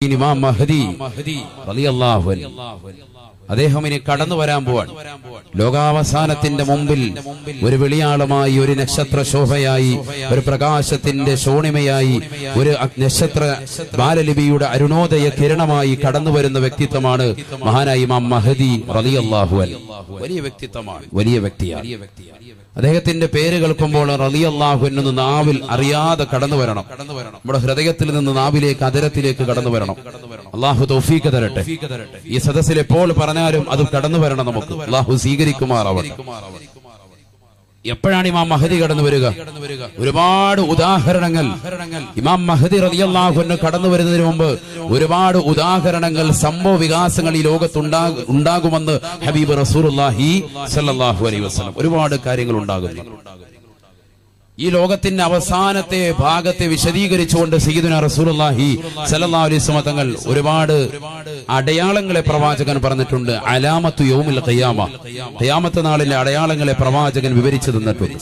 ഇമാം മഹ്ദി റളിയല്ലാഹു അൻഹു അദ്ദേഹം ഇനി കടന്നു വരാൻ പോവാണ്. ലോകാവസാനത്തിന്റെ മുമ്പിൽ ഒരു വെളിയാളമായി, ഒരു നക്ഷത്ര ശോഭയായി, ഒരു പ്രകാശത്തിന്റെ ശോണിമയായി, ഒരു നക്ഷത്ര ബാലലിപിയുടെ അരുണോദയ കിരണമായി കടന്നു വരുന്ന വ്യക്തിത്വമാണ് മഹാനായ ഇമാം മഹ്ദി റളിയല്ലാഹു അൻഹു. വലിയ വ്യക്തിത്വമാണ്, വലിയ വ്യക്തിയാണ്. അദ്ദേഹത്തിന്റെ പേര് കേൾക്കുമ്പോൾ റളിയല്ലാഹു അൻഹു നാവിൽ അറിയാതെ കടന്നു വരണം. നമ്മുടെ ഹൃദയത്തിൽ നിന്ന് നാവിലേക്ക്, അതരത്തിലേക്ക് കടന്നു വരണം. അള്ളാഹു തൗഫീഖ് തരട്ടെ. ഈ സദസ്സിൽ എപ്പോൾ പറഞ്ഞാലും അത് കടന്നു വരണം. നമുക്ക് അള്ളാഹു സ്വീകരിക്കുമാറാവട്ടെ. എപ്പോഴാണ് ഇമാം മഹ്ദി കടന്നു വരിക? ഒരുപാട് ഉദാഹരണങ്ങൾ ഇമാം മഹ്ദി റളിയല്ലാഹു അൻഹു കടന്നു വരുന്നതിന് മുമ്പ് ഒരുപാട് ഉദാഹരണങ്ങൾ, സംഭവ വികാസങ്ങൾ ഈ ലോകത്ത് ഉണ്ടാകുമെന്ന് ഹബീബ് റസൂലുള്ളാഹി സ്വല്ലല്ലാഹു അലൈഹി വസല്ലം ഒരുപാട് കാര്യങ്ങൾ ഉണ്ടാകുന്നു. ഈ ലോകത്തിന്റെ അവസാനത്തെ ഭാഗത്തെ വിശദീകരിച്ചുകൊണ്ട് സയ്യിദുനാ റസൂലുള്ളാഹി സ്വല്ലല്ലാഹു അലൈഹി വസല്ലം തങ്ങൾ ഒരുപാട് അടയാളങ്ങളെ പ്രവാചകൻ പറഞ്ഞിട്ടുണ്ട്. അലാമത്തു യൗമിൽ ഖിയാമ, ഖിയാമത്ത് നാളിലെ അടയാളങ്ങളെ പ്രവാചകൻ വിവരിച്ചു തന്നിട്ടുണ്ട്.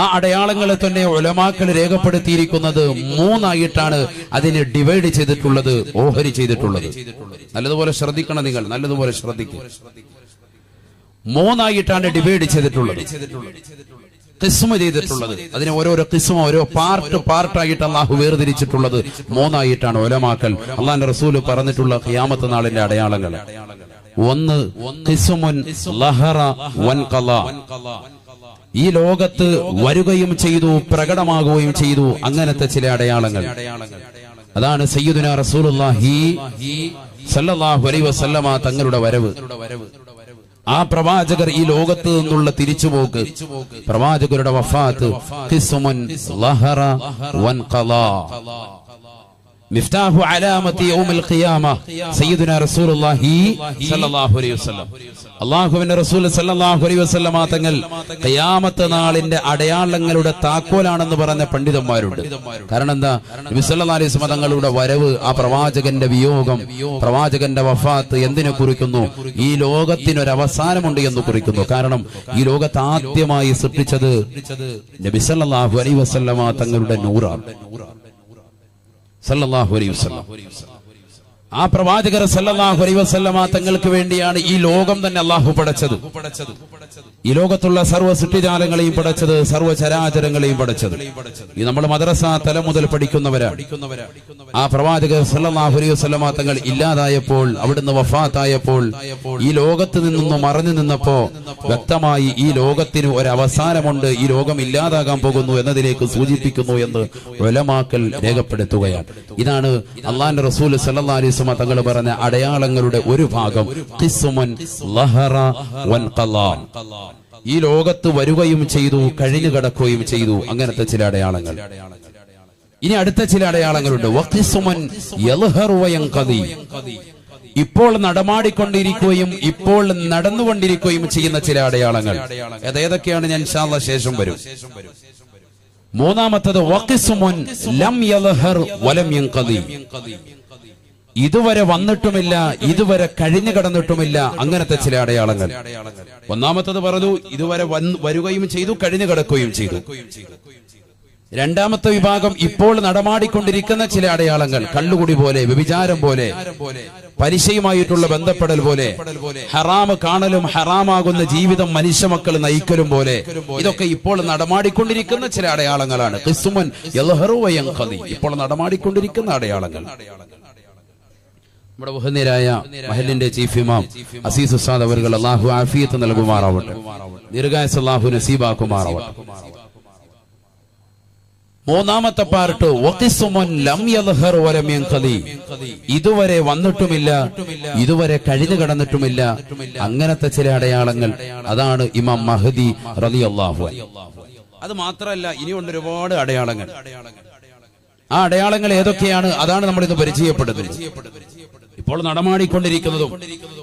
ആ അടയാളങ്ങളെ തന്നെ ഉലമാക്കൾ രേഖപ്പെടുത്തിയിരിക്കുന്നത് മൂന്നായിട്ടാണ് അതിനെ ഡിവൈഡ് ചെയ്തിട്ടുള്ളത്, ഓഹരി ചെയ്തിട്ടുള്ളത്. നല്ലതുപോലെ ശ്രദ്ധിക്കണം, നിങ്ങൾ നല്ലതുപോലെ ശ്രദ്ധിക്കുക. മൂന്നായിട്ടാണ് ഡിവൈഡ് ചെയ്തിട്ടുള്ളത്, ഖിസ്മ ചെയ്തിട്ടുള്ളത്. അതിനെ ഓരോരോ ഖിസ്മ, ഓരോ പാർട്ടായിട്ട് അള്ളാഹു വേർതിരിച്ചിട്ടുള്ളത് മൂന്നായിട്ടാണ് ഉലമാക്കൾ. അള്ളാഹുവിന്റെ റസൂൽ പറഞ്ഞിട്ടുള്ള ഖിയാമത്ത് നാളിന്റെ അടയാളങ്ങൾ. ഒന്ന് ഖിസ്മുൻ ലഹറ വൻഖലാ, ഈ ലോകത്ത് വരികയും ചെയ്തു, പ്രകടമാകുകയും ചെയ്തു, അങ്ങനത്തെ ചില അടയാളങ്ങൾ. അതാണ് സയ്യിദുനാ റസൂലുള്ളാഹി സ്വല്ലല്ലാഹു അലൈഹി വസല്ലമ തങ്ങളുടെ വരവ്. ആ പ്രവാചകർ ഈ ലോകത്ത് നിന്നുള്ള തിരിച്ചുപോക്ക്, പ്രവാചകരുടെ വഫാത്ത്. ഖിസ്മുൻ ലഹറ വൻഖലാ, മിഫ്താഹു അലാമത്തി യൗമിൽ ഖിയാമ സയ്യിദുനാ റസൂലുള്ളാഹി സ്വല്ലല്ലാഹു അലൈഹി വസല്ലം. അല്ലാഹുവിന്റെ റസൂൽ സ്വല്ലല്ലാഹു അലൈഹി വസല്ലം തങ്ങൾ ഖിയാമത്ത് നാളിന്റെ അടയാളങ്ങളുടെ താക്കോലാണെന്ന് പറഞ്ഞ പണ്ഡിതന്മാരുണ്ട്. കാരണം എന്താ? നബി സല്ലല്ലാഹു അലൈഹി വസല്ലം തങ്ങളുടെ വരവ്, ആ പ്രവാചകന്റെ വിയോഗം, പ്രവാചകന്റെ വഫാത്ത് എന്തിനെ കുറിക്കുന്നു? ഈ ലോകത്തിനൊരു അവസാനമുണ്ട് എന്ന് കുറിക്കുന്നു. കാരണം ഈ ലോകത്ത് ആദ്യമായി സൃഷ്ടിച്ചത് നബി സല്ലല്ലാഹു അലൈഹി വസല്ലം തങ്ങളുടെ നൂറാണ്. സല്ലല്ലാഹു അലൈഹി വസല്ലം, ആ പ്രവാചകർ സല്ലല്ലാഹു അലൈഹി വസല്ലമ തങ്ങൾക്ക് വേണ്ടിയാണ് ഈ ലോകം തന്നെ അള്ളാഹു പടച്ചത്. ഈ ലോകത്തുള്ള സർവ്വ സൃഷ്ടിജാലങ്ങളെയും പടച്ചത്, സർവ്വ ചരാചരങ്ങളെയും പടച്ചത്. ഈ നമ്മൾ മദ്രസ തലം മുതൽ പഠിക്കുന്നവരാണ്. ആ പ്രവാചകർ സല്ലല്ലാഹു അലൈഹി വസല്ലമ തങ്ങൾ ഇല്ലാതായപ്പോൾ, അവിടുന്ന് വഫാത്തായപ്പോൾ, ഈ ലോകത്ത് നിന്നൊന്ന് മറഞ്ഞു നിന്നപ്പോ വ്യക്തമായി ഈ ലോകത്തിന് ഒരു അവസാനമുണ്ട്, ഈ ലോകം ഇല്ലാതാകാൻ പോകുന്നു എന്നതിലേക്ക് സൂചിപ്പിക്കുന്നു എന്ന് ഉലമാക്കൾ രേഖപ്പെടുത്തുകയാണ്. ഇതാണ് അള്ളാഹുവിന്റെ റസൂൽ സല്ലല്ലാഹു അലൈഹി വസല്ലം തങ്ങൾ പറഞ്ഞ അടയാളങ്ങളുടെ ഒരു ഭാഗം. ഖിസ്മുൻ ലഹറ വൻഖലാ, ഈ ലോകത്ത് വരികയും ചെയ്തു, കഴിഞ്ഞു കിടക്കുകയും ചെയ്തു, അങ്ങനത്തെ ചില അടയാളങ്ങൾ. ഇനി അടുത്ത ചില അടയാളങ്ങളുണ്ട്. വഖിസ്മുൻ യൽഹറു വയൻഖദി, ഇപ്പോൾ നടമാടിക്കൊണ്ടിരിക്കുകയും ഇപ്പോൾ നടന്നുകൊണ്ടിരിക്കുകയും ചെയ്യുന്ന ചില അടയാളങ്ങൾ. ഏതൊക്കെയാണ് ഞാൻ ഇൻഷാ അല്ലാഹ് ശേഷം വരും. മൂന്നാമത്തത് വഖിസ്മുൻ ലം യൽഹർ വലം യൻഖദി, ഇതുവരെ വന്നിട്ടുമില്ല, ഇതുവരെ കഴിഞ്ഞു കടന്നിട്ടുമില്ല, അങ്ങനത്തെ ചില അടയാളങ്ങൾ. ഒന്നാമത്തത് പറഞ്ഞു, ഇതുവരെ വരികയും ചെയ്തു, കഴിഞ്ഞു കിടക്കുകയും ചെയ്തു. രണ്ടാമത്തെ വിഭാഗം ഇപ്പോൾ നടമാടിക്കൊണ്ടിരിക്കുന്ന ചില അടയാളങ്ങൾ. കള്ളുകുടി പോലെ, വ്യഭിചാരം പോലെ, പലിശയുമായിട്ടുള്ള ബന്ധപ്പെടൽ പോലെ, ഹറാമ് കാണലും ഹറാമാകുന്ന ജീവിതം മനുഷ്യ മക്കൾ നയിക്കലും പോലെ, ഇതൊക്കെ ഇപ്പോൾ നടമാടിക്കൊണ്ടിരിക്കുന്ന ചില അടയാളങ്ങളാണ്. ഖിസ്മുൻ യൽഹറു വയൻഖദി, ഇപ്പോൾ നടമാടിക്കൊണ്ടിരിക്കുന്ന അടയാളങ്ങൾ. നമ്മുടെ ബഹുനിരായ മഹലിന്റെ ചീഫ് ഇമാം അസീസ് ഉസ്താദ് അവர்கள் അല്ലാഹു ആഫിയത്ത് നൽകുമാറാവട്ടെ, ദീർഘായുസ്സ് അല്ലാഹു നസീബാക്കുമാറാവട്ടെ. മൂന്നാമത്തെ പാർട്ട് വഖിസ്മുൻ ലം യൽഹർ വലം യൻഖദി, ഇതുവരെ വന്നിട്ടുമില്ല, ഇതുവരെ കഴിഞ്ഞു കടന്നിട്ടുമില്ല, അങ്ങനത്തെ ചില അടയാളങ്ങൾ. അതാണ് ഇമാം മഹ്ദി റളിയല്ലാഹു അൻഹു. അത് മാത്രമല്ല, ഇനിയുണ്ട് ഒരുപാട് അടയാളങ്ങൾ. ആ അടയാളങ്ങൾ ഏതൊക്കെയാണ്? അതാണ് നമ്മൾ ഇന്ന് പരിചയപ്പെടുന്നത്. ഇപ്പോൾ നടമാടിക്കൊണ്ടിരിക്കുന്നതും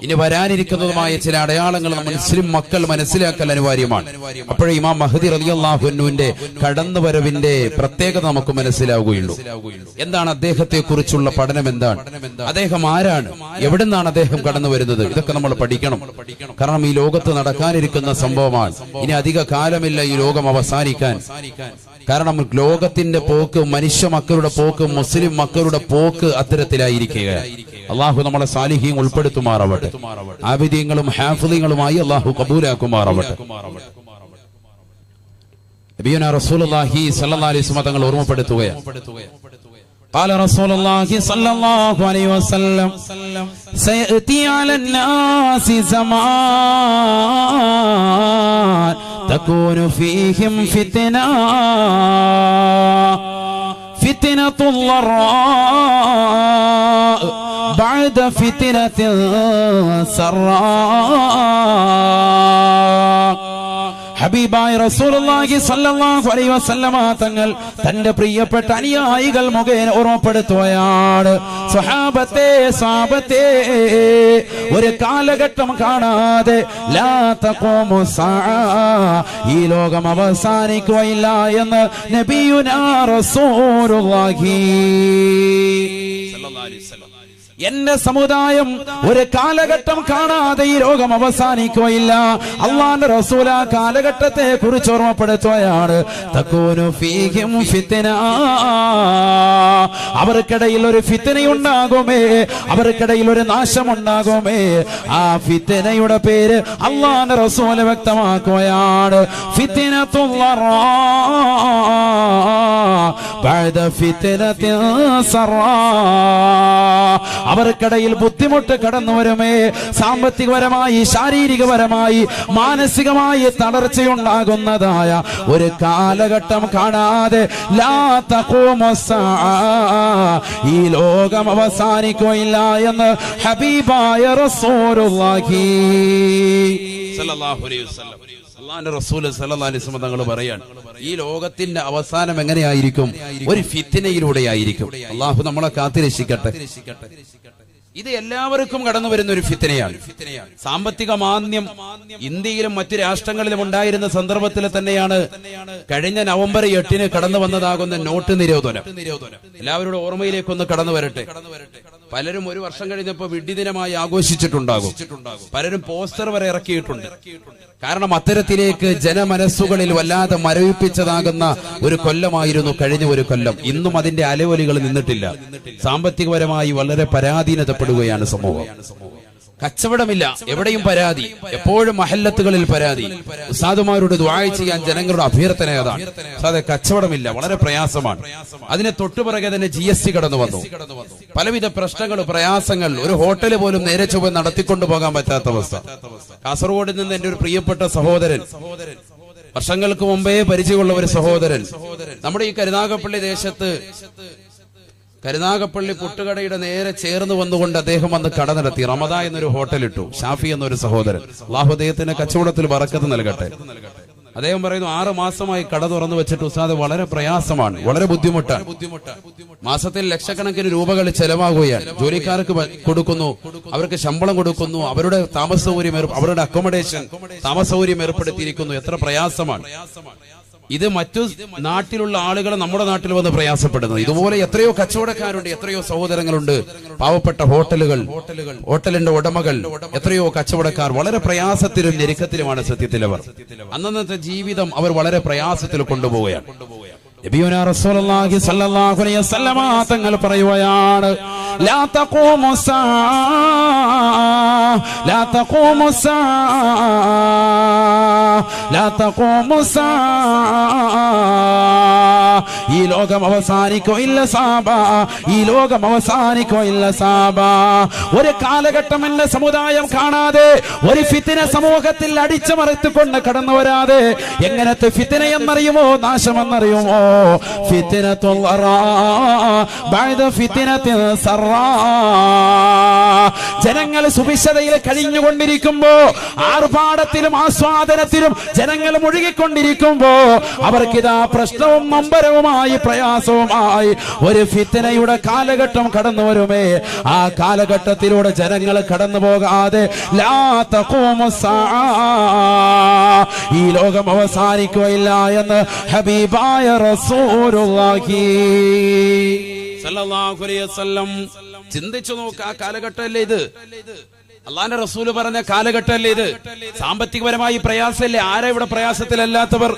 ഇനി വരാനിരിക്കുന്നതുമായ ചില അടയാളങ്ങൾ മുസ്ലിം മക്കൾ മനസ്സിലാക്കൽ അനിവാര്യമാണ്. അപ്പോഴേ ഇമാം മഹ്ദി റളിയല്ലാഹു അൻഹുവിന്റെ കടന്നുവരവിന്റെ പ്രത്യേകത നമുക്ക് മനസ്സിലാവുകയുള്ളൂ. എന്താണ് അദ്ദേഹത്തെ കുറിച്ചുള്ള പഠനം? എന്താണ് അദ്ദേഹം? ആരാണ്? എവിടെ നിന്നാണ് അദ്ദേഹം കടന്നു വരുന്നത്? ഇതൊക്കെ നമ്മൾ പഠിക്കണം. കാരണം ഈ ലോകത്ത് നടക്കാനിരിക്കുന്ന സംഭവമാണ്. ഇനി അധിക കാലമില്ല ഈ ലോകം അവസാനിക്കാൻ. കാരണം ലോകത്തിന്റെ പോക്ക്, മനുഷ്യ മക്കളുടെ പോക്ക്, മുസ്ലിം മക്കളുടെ പോക്ക് അത്തരത്തിലായിരിക്കുക. അള്ളാഹു നമ്മളെ സാലിഹീൻ ഉൾപ്പെടുത്തുമാറാവട്ടെ. ആബിദീങ്ങളും ഹാഫിദീങ്ങളുമായി അള്ളാഹു കബൂലാക്കുമാറാവട്ടെ. നബിയുനാ റസൂലുള്ളാഹി സ്വല്ലല്ലാഹു അലൈഹി വസല്ലം തങ്ങൾ ഓർമ്മപ്പെടുത്തുകയാണ്. قال رسول الله صلى الله عليه وسلم سيأتي على الناس زمان تكون فيهم فتنة الضراء بعد فتنة السراء. ഹബീബായ റസൂലുള്ളാഹി സ്വല്ലല്ലാഹു അലൈഹി വസല്ലമ തങ്ങൾ തന്റെ പ്രിയപ്പെട്ട അനുയായികൾ മുഖേന ഓർമ്മപ്പെടുത്തുകയാണ്. സ്വഹാബത്തെ ഒരു കാലഘട്ടം കാണാതെ ലാ തഖൂമു സഅ, ഈ ലോകം അവസാനിക്കുകയില്ല എന്ന് നബിയുനാ റസൂലുള്ളാഹി സ്വല്ലല്ലാഹു അലൈഹി വസല്ലം. എന്റെ സമുദായം ഒരു കാലഘട്ടം കാണാതെ ഈ ലോകം അവസാനിക്കുകയില്ല. അള്ളാഹുവിന്റെ റസൂൽ ആ കാലഘട്ടത്തെ കുറിച്ച് ഓർമ്മപ്പെടുത്തുകയാണ്. തകൂനു ഫീഹിം ഫിത്ന, അവർക്കിടയിൽ ഒരു ഫിത്നയുണ്ടാകുമേ, അവർക്കിടയിൽ ഒരു നാശമുണ്ടാകുമേ. ആ ഫിത്നയുടെ പേര് അള്ളാഹുവിന്റെ റസൂൽ വ്യക്തമാക്കുകയാണ്. ഫിത്നത്തുൽ ളറാ ബഅദ ഫിത്നത്തിൻ സറാ, അവർക്കിടയിൽ ബുദ്ധിമുട്ട് കടന്നു വരുമേ. സാമ്പത്തികപരമായി, ശാരീരികപരമായി, മാനസികമായി തളർച്ചയുണ്ടാകുന്നതായ ഒരു കാലഘട്ടം കാണാതെ ലാ തഖൂമു സഅ, ഈ ലോകം അവസാനിക്കുകയില്ല എന്ന് ഹബീബായ റസൂലുള്ളാഹി സ്വല്ലല്ലാഹു അലൈഹി വസല്ലം. അല്ലാഹുവിന്റെ റസൂൽ സ്വല്ലല്ലാഹു അലൈഹി വസല്ലം തങ്ങൾ പറയാണ്, ഈ ലോകത്തിന്റെ അവസാനം എങ്ങനെയായിരിക്കും? ഒരു ഫിത്നയിലൂടെയായിരിക്കും. അള്ളാഹു നമ്മളെ കാത്തുരക്ഷിക്കട്ടെ. ഇത് എല്ലാവർക്കും കടന്നു വരുന്ന ഒരു ഫിത്നയാണ്. സാമ്പത്തിക മാന്ദ്യം ഇന്ത്യയിലും മറ്റു രാഷ്ട്രങ്ങളിലും ഉണ്ടായിരുന്ന സന്ദർഭത്തിൽ തന്നെയാണ് കഴിഞ്ഞ നവംബർ 8 കടന്നു വന്നതാകുന്ന നോട്ട് നിരോധനം. എല്ലാവരുടെ ഓർമ്മയിലേക്കൊന്ന് കടന്നു വരട്ടെ. പലരും ഒരു വർഷം കഴിഞ്ഞപ്പോ വിഡ്ഢിദിനമായി ആഘോഷിച്ചിട്ടുണ്ടാകും. പലരും പോസ്റ്റർ വരെ ഇറക്കിയിട്ടുണ്ട്. കാരണം അത്തരത്തിലേക്ക് ജനമനസ്സുകളിൽ വല്ലാതെ മരവിപ്പിച്ചതാകുന്ന ഒരു കൊല്ലമായിരുന്നു കഴിഞ്ഞ ഒരു കൊല്ലം. ഇന്നും അതിന്റെ അലവലികൾ നിന്നിട്ടില്ല. സാമ്പത്തികപരമായി വളരെ പരാധീനതപ്പെടുകയാണ് സമൂഹം. കച്ചവടമില്ല, എവിടെയും പരാതി, എപ്പോഴും മഹല്ലത്തുകളിൽ പരാതി. ഉസ്താദുമാരോട് ദുആ ചെയ്യാൻ ജനങ്ങളുടെ അഭ്യർത്ഥന അതാണ്. ഉസ്താദേ, കച്ചവടമില്ല, വളരെ പ്രയാസമാണ്. അതിനെ തൊട്ടുപിറകെ തന്നെ GST കടന്നു വന്നു. പലവിധ പ്രശ്നങ്ങൾ, പ്രയാസങ്ങൾ. ഒരു ഹോട്ടല് പോലും നേരെ ചൊവ്വ നടത്തിക്കൊണ്ടു പോകാൻ പറ്റാത്ത അവസ്ഥ. കാസർഗോഡ് നിന്ന് എന്റെ ഒരു പ്രിയപ്പെട്ട സഹോദരൻ, വർഷങ്ങൾക്ക് മുമ്പേ പരിചയമുള്ള ഒരു സഹോദരൻ, നമ്മുടെ ഈ കരുനാഗപ്പള്ളി ദേശത്ത് കരുനാഗപ്പള്ളി പുട്ടുകടയുടെ നേരെ ചേർന്ന് വന്നുകൊണ്ട് അദ്ദേഹം വന്ന് കട നടത്തി. റമദ എന്നൊരു ഹോട്ടലിട്ടു. ഷാഫി എന്നൊരു സഹോദരൻ, അല്ലാഹു അദ്ദേഹത്തിന് കച്ചവടത്തിൽ ബറക്കത്ത് നൽകട്ടെ. അദ്ദേഹം പറയുന്നു, 6 മാസമായി കട തുറന്നു വെച്ചിട്ട് ഉസ്താദ് വളരെ പ്രയാസമാണ്, വളരെ ബുദ്ധിമുട്ടാണ്. മാസത്തിൽ ലക്ഷക്കണക്കിന് രൂപകൾ ചെലവാകുകയാണ്. ജോലിക്കാർക്ക് കൊടുക്കുന്നു, അവർക്ക് ശമ്പളം കൊടുക്കുന്നു, അവരുടെ താമസ സൗകര്യം, അവരുടെ അക്കോമഡേഷൻ, താമസ സൗകര്യം ഏർപ്പെടുത്തിയിരിക്കുന്നു. എത്ര പ്രയാസമാണ് ഇത്. മറ്റു നാട്ടിലുള്ള ആളുകൾ നമ്മുടെ നാട്ടിൽ വന്ന് പ്രയാസപ്പെടുന്നത്. ഇതുപോലെ എത്രയോ കച്ചവടക്കാരുണ്ട്, എത്രയോ സഹോദരങ്ങളുണ്ട്. പാവപ്പെട്ട ഹോട്ടലിന്റെ ഉടമകൾ, എത്രയോ കച്ചവടക്കാർ വളരെ പ്രയാസത്തിലും ഞെരുക്കത്തിലുമാണ് സത്യത്തിൽ അവർ. അന്നത്തെ ജീവിതം അവർ വളരെ പ്രയാസത്തിൽ കൊണ്ടുപോവുകയാണ്. നബിയുനാ റസൂലുള്ളാഹി സ്വല്ലല്ലാഹു അലൈഹി വസല്ലം തങ്ങൾ പറയുകയാണ്, ലാ തഖൂമു സഅ, ലാ തഖൂമു സഅ, ലാ തഖൂമു സഅ, ഈ ലോകം അവസാനിക്കുകയില്ല സാബ, ഈ ലോകം അവസാനിക്കുകയില്ല സാബ. ഒരു കാലഘട്ടം എന്റെ സമുദായം കാണാതെ, ഒരു ഫിത്ന സമൂഹത്തിൽ അടിച്ചമർത്തിക്കൊണ്ട് കടന്നു വരാതെ. എങ്ങനത്തെ ഫിത്ന എന്നറിയുമോ? നാശമെന്നറിയുമോ? ഫിത്നത്തുൽ ളറാ ബഅദ ഫിത്നത്തിൻ സറാ. ജനങ്ങൾ സുഭിക്ഷതയിൽ കഴിഞ്ഞുകൊണ്ടിരിക്കുമ്പോ, ആർഭാടത്തിലും ആസ്വാദനത്തിലും ജനങ്ങൾ മുഴുകിക്കൊണ്ടിരിക്കുമ്പോ, അവർക്കിതാ പ്രശ്നവും നൊമ്പരവുമായി, പ്രയാസവുമായി ഒരു ഫിത്നയുടെ കാലഘട്ടം കടന്നു വരുമേ. ആ കാലഘട്ടത്തിലൂടെ ജനങ്ങൾ കടന്നു പോകാതെ ലാ തഖൂമു സഅ, ഈ ലോകം അവസാനിക്കുകയില്ല എന്ന് ഹബീബായ റസൂലുള്ളാഹി സ്വല്ലല്ലാഹു അലൈഹി വസല്ലം. ചിന്തിച്ചു നോക്ക്, ആ കാലഘട്ടമല്ലേ ഇത്. അള്ളാന്റെ റസൂല് പറഞ്ഞ കാലഘട്ടമല്ലേ ഇത്? സാമ്പത്തികപരമായി പ്രയാസമല്ലേ? ആരാ ഇവിടെ പ്രയാസത്തിലല്ലാത്തവർ?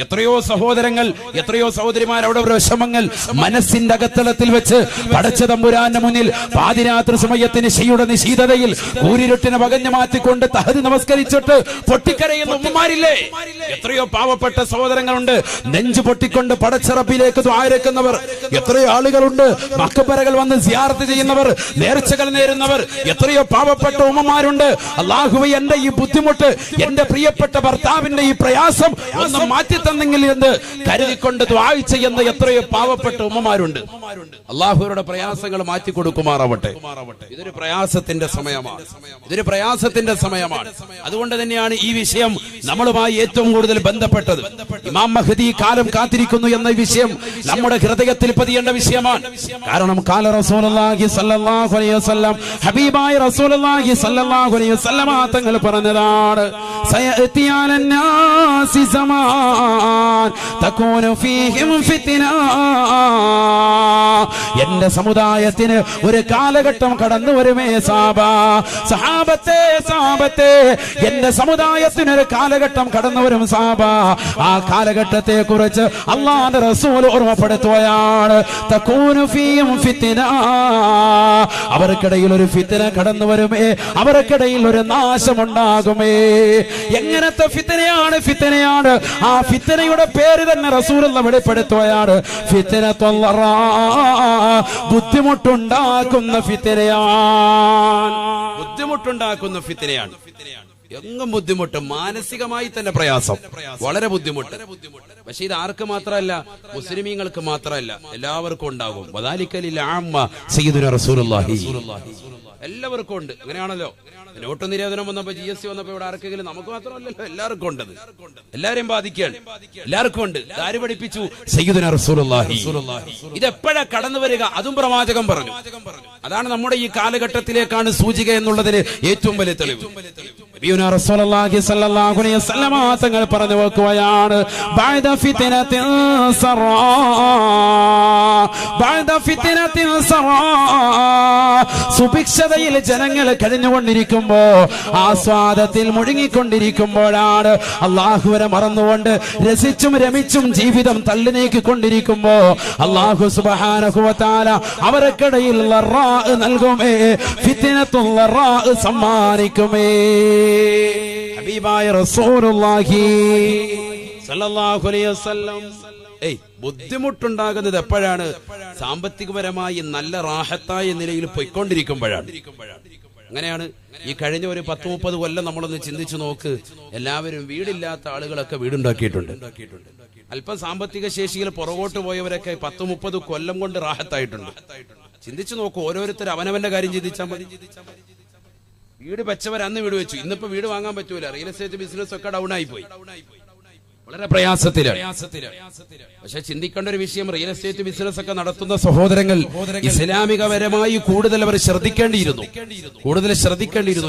എത്രയോ സഹോദരങ്ങൾ, എത്രയോ സഹോദരിമാർ അവിടെ വിഷമങ്ങൾ മനസ്സിന്റെ അകത്തളത്തിൽ വെച്ച് പടച്ച തമ്പുരാന്റെ മുന്നിൽ പാതിരാത്രി സമയത്തിന് ശിയുടെ നിശീതതയിൽ കൂരിരുട്ടിനെ പകഞ്ഞു മാറ്റിക്കൊണ്ട് തഹദ് നമസ്കരിച്ചിട്ട് പൊട്ടിക്കരയുന്ന ഉമ്മമാരില്ലേ? എത്രയോ പാവപ്പെട്ട സഹോദരങ്ങളുണ്ട് നെഞ്ചു പൊട്ടിക്കൊണ്ട് പടച്ചറപ്പിലേക്ക് ദ്വാരക്കുന്നവർ. എത്രയോ ആളുകളുണ്ട് മക്കബറകൾ വന്ന് സിയാറത്ത് ചെയ്യുന്നവർ, നേർച്ചകൾ നേരുന്നവർ. എത്രയോ പാവപ്പെട്ട ഉമ്മമാരുണ്ട്. അല്ലാഹുവേ, എന്റെ ഈ ബുദ്ധിമുട്ട്, എന്റെ പ്രിയപ്പെട്ട ഭർത്താവിന്റെ ഈ പ്രയാസം ഒന്ന് മാറ്റി തന്നെങ്കിൽ എന്ന് കരുതിക്കൊണ്ട് ദുആ ചെയ്യുന്ന എത്രയോ പാവപ്പെട്ട ഉമ്മമാരുണ്ട്. അല്ലാഹുവരുടെ പ്രയാസങ്ങൾ മാറ്റി കൊടുക്കുമാറാവട്ടെ. ഇതൊരു പ്രയാസത്തിന്റെ സമയമാണ്, ഇതൊരു പ്രയാസത്തിന്റെ സമയമാണ്. അതുകൊണ്ട് തന്നെയാണ് ഈ വിഷയം നമ്മളുമായി ഏറ്റവും കൂടുതൽ ബന്ധപ്പെട്ടത്. ഇമാം മഹ്ദി കാലം കാത്തിരിക്കുന്നു എന്ന വിഷയം നമ്മുടെ ഹൃദയത്തിൽ പതിയേണ്ട വിഷയമാണ്. കാരണം കാല റസൂലുള്ളാഹി സ്വല്ലല്ലാഹു അലൈഹി വസല്ലം, ഹബീബായ റസൂലുള്ളാഹി സ്വല്ലല്ലാഹു അലൈഹി വസല്ലം തങ്ങൾ പറഞ്ഞതാണ്, സയഅതി അലന്നാസി സമാൻ തകൂനു ഫീഹിം ഫിത്ന. എന്റെ സമുദായത്തിന് ഒരു കാലഘട്ടം കടന്നു വരുമേ സഹാബത്തെ, എന്റെ സമുദായത്തിന് ഒരു കാലഘട്ടം കടന്നു വരും സഹാബ. ആ കാലഘട്ടത്തെ കുറിച്ച് അല്ലാഹുവിന്റെ റസൂൽ ഓർമ്മപ്പെടുത്തുകയാണ്. തകൂനു ഫീഹിം ഫിത്ന, അവർക്കിടയിൽ ഒരു ഫിത്ന കടന്നു വരുമേ, അവർക്കിടയിൽ ഒരു നാശമുണ്ടാകുമേ. എങ്ങനത്തെ ഫിത്നയാണ്? ആ ഫിത്നയുടെ പേര് തന്നെ റസൂലുള്ള വെളിപ്പെടുത്തുകയാണ്. ഫിത്നത്തുൽ ബുദ്ധിമുട്ടുണ്ടാക്കുന്ന ഫിത്നയാണ്, ബുദ്ധിമുട്ടുണ്ടാക്കുന്ന ഫിത്നയാണ്. എങ്ങും ബുദ്ധിമുട്ട്, മാനസികമായി തന്നെ പ്രയാസം, വളരെ ബുദ്ധിമുട്ട്. പക്ഷെ ഇത് ആർക്ക് മാത്രമല്ല, മുസ്ലിമീങ്ങൾക്ക് മാത്രമല്ല, എല്ലാവർക്കും ഉണ്ടാകും. വദാലിക്കലിൽ ആമ്മ സയ്യിദുനാ റസൂലുള്ളാഹി, എല്ലാവർക്കും ഉണ്ട്. അങ്ങനെയാണല്ലോ, നോട്ട് നിരോധനം വന്നപ്പോ, GST വന്നപ്പോ ഇവിടെ ആർക്കെങ്കിലും, നമുക്ക് മാത്രമല്ലല്ലോ, എല്ലാവർക്കും ഉണ്ടത്. എല്ലാരെയും ബാധിക്കുകയാണ്, എല്ലാവർക്കും ഉണ്ട്. ആര് പഠിപ്പിച്ചു? സയ്യിദുനാ റസൂലുള്ളാഹി. ഇതെപ്പോഴാ കടന്നു വരിക? അതും പ്രവാചകൻ പറഞ്ഞു. അതാണ് നമ്മുടെ ഈ കാലഘട്ടത്തിലേക്കാണ് സൂചിക എന്നുള്ളതിന് ഏറ്റവും വലിയ തെളിവ്. നബിയുനാ റസൂലുള്ളാഹി സ്വല്ലല്ലാഹു അലൈഹി വസല്ലം തങ്ങൾ പറഞ്ഞു വെക്കുകയാണ്, ബഅദ ഫിത്നത്തിൻ സറാ, ബഅദ ഫിത്നത്തിൻ സറാ. സുഭിക്ഷതയിൽ ജനങ്ങൾ കഴിഞ്ഞുകൊണ്ടിരിക്കുമ്പോ, ആസ്വാദത്തിൽ മുഴുങ്ങിക്കൊണ്ടിരിക്കുമ്പോഴാണ്, അല്ലാഹുവിനെ മറന്നുകൊണ്ട് രസിച്ചും രമിച്ചും ജീവിതം തള്ളി നീക്കിക്കൊണ്ടിരിക്കുമ്പോ അല്ലാഹു സുബ്ഹാനഹു വ തആല അവർക്കിടയിൽ ലറാ നൽകുമേ, ഫിത്നത്തുൽ ലറാ സമ്മാനിക്കുമേ. ഹബീബായ റസൂലുള്ളാഹി സ്വല്ലല്ലാഹു അലൈഹി വസല്ലം, ബുദ്ധിമുട്ടുണ്ടാകുന്നത് എപ്പോഴാണ്? സാമ്പത്തികപരമായി നല്ല റാഹത്തായ നിലയിൽ പോയിക്കൊണ്ടിരിക്കുമ്പോഴാണ്. അങ്ങനെയാണ് ഈ കഴിഞ്ഞ ഒരു 10-30 കൊല്ലം നമ്മളൊന്ന് ചിന്തിച്ചു നോക്ക്. എല്ലാവരും വീടില്ലാത്ത ആളുകളൊക്കെ വീടുണ്ടാക്കിയിട്ടുണ്ട്. അല്പം സാമ്പത്തിക ശേഷിയിൽ പുറകോട്ട് പോയവരൊക്കെ 10-30 കൊല്ലം കൊണ്ട് റാഹത്തായിട്ടുണ്ട്. ചിന്തിച്ചു നോക്കൂ, ഓരോരുത്തർ അവനവന്റെ കാര്യം ചിന്തിച്ചാൽ മതി. വീട് വെച്ചവർ അന്ന് വീട് വെച്ചു, ഇന്നിപ്പോ വീട് വാങ്ങാൻ പറ്റൂല. റിയൽ എസ്റ്റേറ്റ് ബിസിനസ് ഒക്കെ ഡൗൺ ആയി പോയി, വളരെ പ്രയാസത്തിലാണ്. പക്ഷെ ചിന്തിക്കേണ്ട ഒരു വിഷയം, റിയൽ എസ്റ്റേറ്റ് ബിസിനസ് ഒക്കെ നടത്തുന്ന സഹോദരങ്ങൾ ഇസ്ലാമികപരമായി കൂടുതൽ അവർ ശ്രദ്ധിക്കേണ്ടിയിരുന്നു.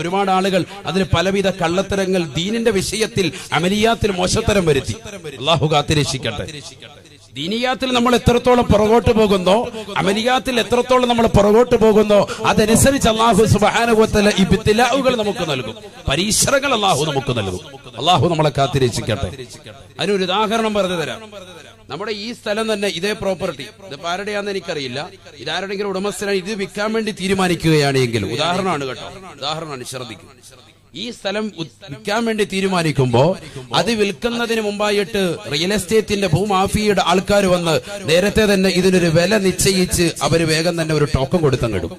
ഒരുപാട് ആളുകൾ അതിന് പലവിധ കള്ളത്തരങ്ങൾ ദീനിന്റെ വിഷയത്തിൽ, അമലിയാത്തിൽ മോശത്തരം വരുത്തി. അല്ലാഹു കാത്തിരക്ഷിക്കട്ടെ. ദീനിയാത്തിൽ നമ്മൾ എത്രത്തോളം പുറകോട്ട് പോകുന്നോ, അമലിയാത്തിൽ എത്രത്തോളം നമ്മൾ പുറകോട്ട് പോകുന്നോ, അതനുസരിച്ച് അല്ലാഹു സുബ്ഹാനഹു വ തആല ഇബ്തിലാഉകൾ നമുക്ക് നൽകും, പരീക്ഷണങ്ങൾ അല്ലാഹു നമുക്ക് നൽകും. അല്ലാഹു നമ്മളെ കാത്തിരക്ഷിക്കട്ടെ. അതിനൊരു ഉദാഹരണം പറഞ്ഞു തരാം. നമ്മുടെ ഈ സ്ഥലം തന്നെ, ഇതേ പ്രോപ്പർട്ടി, ഇത് ആരുടെയാണെന്ന് എനിക്കറിയില്ല, ഇതാരുടെങ്കിലും ഉടമസ്ഥനാണ്. ഇത് വിൽക്കാൻ വേണ്ടി തീരുമാനിക്കുകയാണ് എങ്കിൽ, ഉദാഹരണമാണ് കേട്ടോ, ഉദാഹരണമാണ്, ശ്രദ്ധിക്കും. ഈ സ്ഥലം വിൽക്കാൻ വേണ്ടി തീരുമാനിക്കുമ്പോ അത് വിൽക്കുന്നതിന് മുമ്പായിട്ട് റിയൽ എസ്റ്റേറ്റിന്റെ ഭൂമാഫിയയുടെ ആൾക്കാർ വന്ന് നേരത്തെ തന്നെ ഇതിനൊരു വില നിശ്ചയിച്ച് അവര് വേഗം തന്നെ ഒരു ടോക്കൺ കൊടുത്തങ്ങിടും.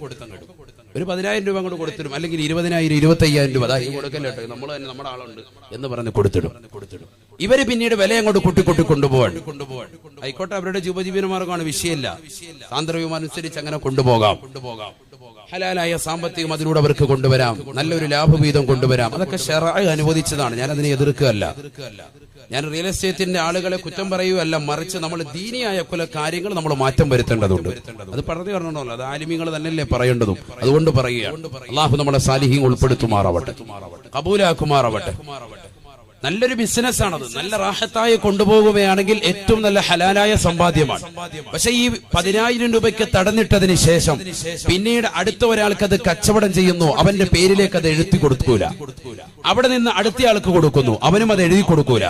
ഒരു 10,000 രൂപ അങ്ങോട്ട് കൊടുത്തിടും, അല്ലെങ്കിൽ 20,000, 25,000 രൂപ, അതായത് കൊടുക്കല്ലോ, നമ്മൾ തന്നെ നമ്മുടെ ആളുണ്ട് എന്ന് പറഞ്ഞ് കൊടുത്തിടും. ഇവര് പിന്നീട് വില അങ്ങോട്ട് കുട്ടി കൊണ്ടുപോകാൻ ആയിക്കോട്ടെ, അവരുടെ ഉപജീവനമാർഗമാണ്, വിഷയമില്ല. സാന്ദ്രവ്യം അനുസരിച്ച് അങ്ങനെ കൊണ്ടുപോകാം. ഹലാലായ സാമ്പത്തികം അതിലൂടെ അവർക്ക് കൊണ്ടുവരാം, നല്ലൊരു ലാഭവീതം കൊണ്ടുവരാം. അതൊക്കെ ശർഅ് അനുവദിച്ചതാണ്, ഞാൻ അതിനെ എതിർക്കുകയല്ല. ഞാൻ റിയൽ എസ്റ്റേറ്റിന്റെ ആളുകളെ കുറ്റം പറയുകയല്ല, മറിച്ച് നമ്മൾ ദീനിയായ കുല കാര്യങ്ങൾ നമ്മൾ മാറ്റം വരുത്തേണ്ടതുണ്ട്. അത് പറഞ്ഞു പറഞ്ഞോ, അത് ആലിമീങ്ങൾ തന്നെയല്ലേ പറയേണ്ടതും, അതുകൊണ്ട് പറയുകയാണ്. അല്ലാഹു നമ്മളെ സാലിഹീൻ ഉൾപ്പെടുത്തുമാറാവട്ടെ, കബൂലാക്കുമാറാവട്ടെ. നല്ലൊരു ബിസിനസ്സാണത്. നല്ല റാഹത്തായി കൊണ്ടുപോകുകയാണെങ്കിൽ ഏറ്റവും നല്ല ഹലാലായ സമ്പാദ്യമാണ്. പക്ഷെ ഈ 10,000 രൂപയ്ക്ക് തടഞ്ഞിട്ടതിന് ശേഷം പിന്നീട് അടുത്ത ഒരാൾക്ക് അത് കച്ചവടം ചെയ്യുന്നു, അവന്റെ പേരിലേക്ക് അത് എഴുതി കൊടുക്കൂല. അവിടെ നിന്ന് അടുത്തയാൾക്ക് കൊടുക്കുന്നു, അവനും അത് എഴുതി കൊടുക്കൂല.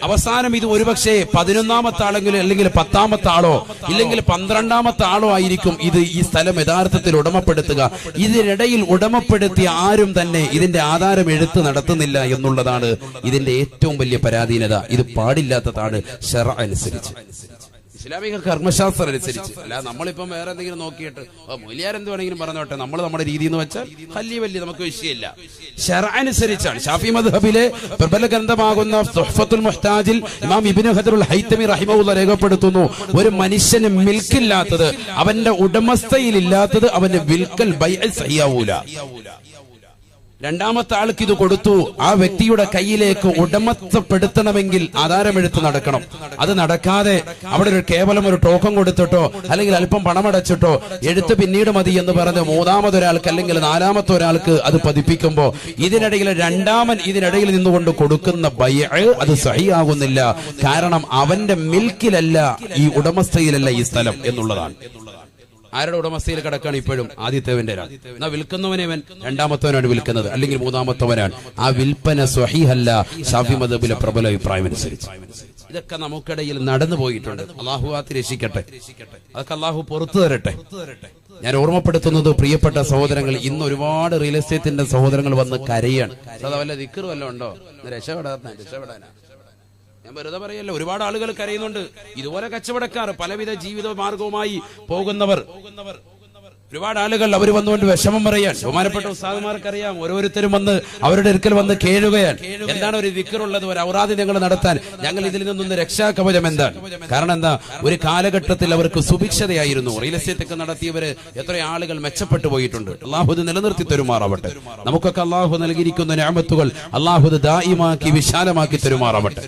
അവസാനം ഇത് ഒരുപക്ഷെ 11ാമത്തെ ആളെങ്കിലും അല്ലെങ്കിൽ 10ാമത്തെ ആളോ ഇല്ലെങ്കിൽ 12ാമത്തെ ആളോ ആയിരിക്കും ഇത് ഈ സ്ഥലം യഥാർത്ഥത്തിൽ ഉടമപ്പെടുത്തുക. ഇതിനിടയിൽ ഉടമപ്പെടുത്തിയ ആരും തന്നെ ഇതിന്റെ ആധാരം എഴുത്ത് നടത്തുന്നില്ല എന്നുള്ളതാണ് ഇതിന്റെ ഏറ്റവും വലിയ പരാധീനത. ഇത് പാടില്ലാത്തതാണ് ശറഅ അനുസരിച്ച്, ഇസ്ലാമിക കർമ്മശാസ്ത്രം അനുസരിച്ച്. അല്ല നമ്മളിപ്പം വേറെ എന്തെങ്കിലും നോക്കിയിട്ട് മൊലിയാർ എന്ത് വേണമെങ്കിലും പറഞ്ഞോട്ടെ, നമ്മൾ നമ്മുടെ രീതി എന്ന് വെച്ചാൽ വലിയ നമുക്ക് വിഷയമില്ല. ശറഅ അനുസരിച്ചാണ്. ഷാഫി മദ്ഹബിലെ പ്രബല ഗ്രന്ഥമാകുന്ന തുഹ്ഫത്തുൽ മുഹ്താജിൽ ഇമാം ഇബ്നു ഹജറുൽ ഹൈതമി റഹിമഹുല്ലാഹ് രേഖപ്പെടുത്തുന്നു, ഒരു മനുഷ്യന് മിൽക്കില്ലാത്തത്, അവന്റെ ഉടമസ്ഥയിലില്ലാത്തത് അവന്റെ വിൽക്കൽ ബൈഅ സഹിയാവൂല. രണ്ടാമത്തെ ആൾക്ക് ഇത് കൊടുത്തു, ആ വ്യക്തിയുടെ കയ്യിലേക്ക് ഉടമസ്ഥപ്പെടുത്തണമെങ്കിൽ ആധാരമെഴുത്ത് നടക്കണം. അത് നടക്കാതെ അവിടെ കേവലം ഒരു ടോക്കൺ കൊടുത്തിട്ടോ അല്ലെങ്കിൽ അല്പം പണമടച്ചിട്ടോ എഴുത്ത് പിന്നീട് മതി എന്ന് പറഞ്ഞ് 3ാമതൊരാൾക്ക് അല്ലെങ്കിൽ 4ാമത്തെ ഒരാൾക്ക് അത് പതിപ്പിക്കുമ്പോ ഇതിനിടയിൽ ഇതിനിടയിൽ നിന്നുകൊണ്ട് കൊടുക്കുന്ന ബൈഅ അത് സഹിയാകുന്നില്ല. കാരണം അവന്റെ മിൽക്കിലല്ല, ഈ ഉടമസ്ഥയിലല്ല ഈ സ്ഥലം എന്നുള്ളതാണ്. ആരുടെ ഉടമസ്ഥയിൽ കിടക്കാണ് ഇപ്പോഴും? ആദ്യത്തേവന്റെ. എന്നാ വിൽക്കുന്നവനവൻ രണ്ടാമത്തവനാണ് വിൽക്കുന്നത് അല്ലെങ്കിൽ 3ാമത്തവനാണ്. ആ വിൽപ്പന സ്വഹീഹല്ല ശാഫി മദ്ഹബിലെ പ്രബല അഭിപ്രായം അനുസരിച്ച്. ഇതൊക്കെ നമുക്കിടയിൽ നടന്നു പോയിട്ടുണ്ട്. അള്ളാഹു ആത്തി രക്ഷിക്കട്ടെ, അതൊക്കെ അള്ളാഹു പുറത്തു തരട്ടെ. ഞാൻ ഓർമ്മപ്പെടുത്തുന്നത് പ്രിയപ്പെട്ട സഹോദരങ്ങൾ, ഇന്ന് ഒരുപാട് റിയൽ എസ്റ്റേറ്റിന്റെ സഹോദരങ്ങൾ വന്ന് കരയാണ്. അത് വല്ല ദിക്ർ വല്ലതും ഉണ്ടോ? രക്ഷപ്പെടാനാ ഞാൻ വെറുതെ പറയല്ല. ഒരുപാട് ആളുകൾ കരയുന്നുണ്ട്. ഇതുപോലെ കച്ചവടക്കാർ, പലവിധ ജീവിത മാർഗവുമായി പോകുന്നവർ, ഒരുപാട് ആളുകൾ അവർ വന്നുകൊണ്ട് വിഷമം പറയാൻ. ബഹുമാനപ്പെട്ട ഉസ്താദുമാർക്കറിയാം, ഓരോരുത്തരും വന്ന് അവരുടെ അടുക്കൽ വന്ന് കേഴുകയാണ്. എന്താണ് ഒരു ദിക്റുള്ളത്, ഒരു ഔറാദ് ഞങ്ങൾ നടത്താൻ, ഞങ്ങൾ ഇതിൽ നിന്നൊന്ന് രക്ഷാകവചം എന്താണ്? കാരണം എന്താ, ഒരു കാലഘട്ടത്തിൽ അവർക്ക് സുഭിക്ഷതയായിരുന്നു. റിയൽ എസ്റ്റേറ്റ് ഒക്കെ നടത്തിയവര് എത്ര ആളുകൾ മെച്ചപ്പെട്ടു പോയിട്ടുണ്ട്. അള്ളാഹു ഇത് നിലനിർത്തി തരുമാറാവട്ടെ. നമുക്കൊക്കെ അള്ളാഹു നൽകിയിരിക്കുന്ന നിഅമത്തുകൾ അള്ളാഹു ദായിമാക്കി വിശാലമാക്കി തരുമാറാവട്ടെ.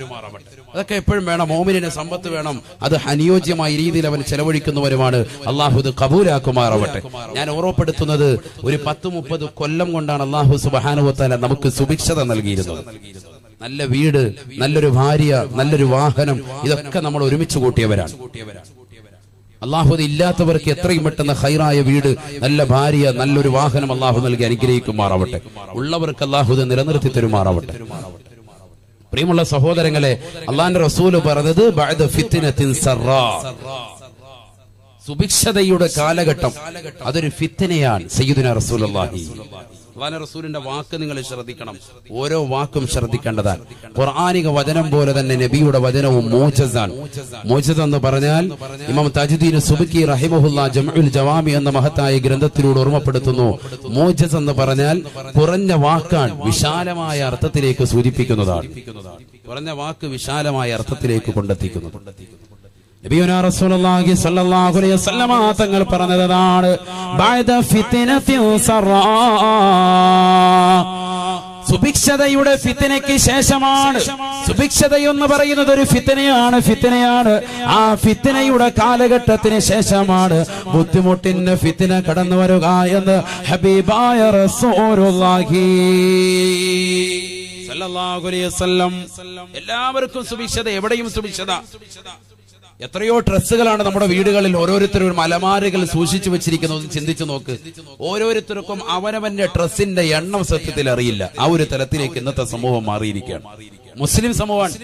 അതൊക്കെ എപ്പോഴും വേണം. മോമിനിന് സമ്പത്ത് വേണം, അത് അനുയോജ്യമായ രീതിയിൽ അവൻ ചെലവഴിക്കുന്നവരുമാണ്. അള്ളാഹു ഇത് കബൂലാക്കുമാറാവട്ടെ. ഞാൻ ഓർമ്മപ്പെടുത്തുന്നത്, ഒരു 10-30 കൊല്ലം കൊണ്ടാണ് അള്ളാഹു സുബ്ഹാനഹു വ തആല നമുക്ക് സുഭിക്ഷത നൽകിയിരുന്നത്. നല്ല വീട്, നല്ലൊരു ഭാര്യ, നല്ലൊരു വാഹനം, ഇതൊക്കെ നമ്മൾ ഒരുമിച്ച് കൂട്ടിയവരാണ്. അള്ളാഹു ഇല്ലാത്തവർക്ക് എത്രയും പെട്ടെന്ന് ഖൈറായ വീട്, നല്ല ഭാര്യ, നല്ലൊരു വാഹനം അള്ളാഹു നൽകി അനുഗ്രഹിക്കുമാറാവട്ടെ. ഉള്ളവർക്ക് അള്ളാഹു ഇത് നിലനിർത്തി തരുമാറാവട്ടെ. പ്രിയമുള്ള സഹോദരങ്ങളെ, അള്ളാന്റെ റസൂല് പറഞ്ഞത് ബഅദ ഫിത്നത്തിൻ സറാ, സുഭിക്ഷതയുടെ കാലഘട്ടം അതൊരു ഫിത്നയാണ്. സയ്യിദുനാ റസൂലുള്ളാഹി അള്ളാന്റെ റസൂലിന്റെ വാക്ക് നിങ്ങൾ ശ്രദ്ധിക്കണം. ഓരോ വാക്കും ശ്രദ്ധിക്കേണ്ടതാണ്. ഖുർആനിക വചനം പോലെ തന്നെ നബിയുടെ വചനവും മോജസാണ്. മോജസ് എന്ന് പറഞ്ഞാൽ ഇമാം താജുദ്ദീൻ സുബ്കി റഹിമഹുല്ലാഹ് ജംഉൽ ജവാമി എന്ന മഹത്തായ ഗ്രന്ഥത്തിലൂടെ ഓർമ്മപ്പെടുത്തുന്നു, മോജസ് എന്ന് പറഞ്ഞാൽ കുറഞ്ഞ വാക്കാണ്, വിശാലമായ അർത്ഥത്തിലേക്ക് സൂചിപ്പിക്കുന്നതാണ്. കുറഞ്ഞ വാക്ക് വിശാലമായ അർത്ഥത്തിലേക്ക് കൊണ്ടെത്തിക്കുന്നു. നബിയുനാ റസൂലുള്ളാഹി സ്വല്ലല്ലാഹു അലൈഹി വസല്ലമ തങ്ങൾ പറഞ്ഞതാണ്, ബഅദ ഫിത്നത്തിൻ സറാ, സുഭിക്ഷതയുടെ ഫിത്നയ്ക്ക് ശേഷമാണ്. സുഭിക്ഷതയെന്ന് പറയുന്നത് ഒരു ഫിത്നയാണ്. ആ ഫിത്നയുടെ കാലഘട്ടത്തിന് ശേഷമാണ് ബുദ്ധിമുട്ടിന് ഫിത്ന കടന്നു വരിക എന്ന് ഹബീബായ റസൂലുള്ളാഹി സ്വല്ലല്ലാഹു അലൈഹി വസല്ലം. എല്ലാവർക്കും സുഭിക്ഷത, എവിടെയും സുഭിക്ഷത. എത്രയോ ഡ്രസ്സുകളാണ് നമ്മുടെ വീടുകളിൽ ഓരോരുത്തരും അലമാരകൾ സൂക്ഷിച്ചു വെച്ചിരിക്കുന്നത്. ചിന്തിച്ചു നോക്ക്. ഓരോരുത്തർക്കും അവനവന്റെ ഡ്രസ്സിന്റെ എണ്ണം സത്യത്തിൽ അറിയില്ല. ആ ഒരു തലത്തിലേക്ക് ഇന്നത്തെ സമൂഹം മാറിയിരിക്കുകയാണ്. മുസ്ലിം സമൂഹമാണ്.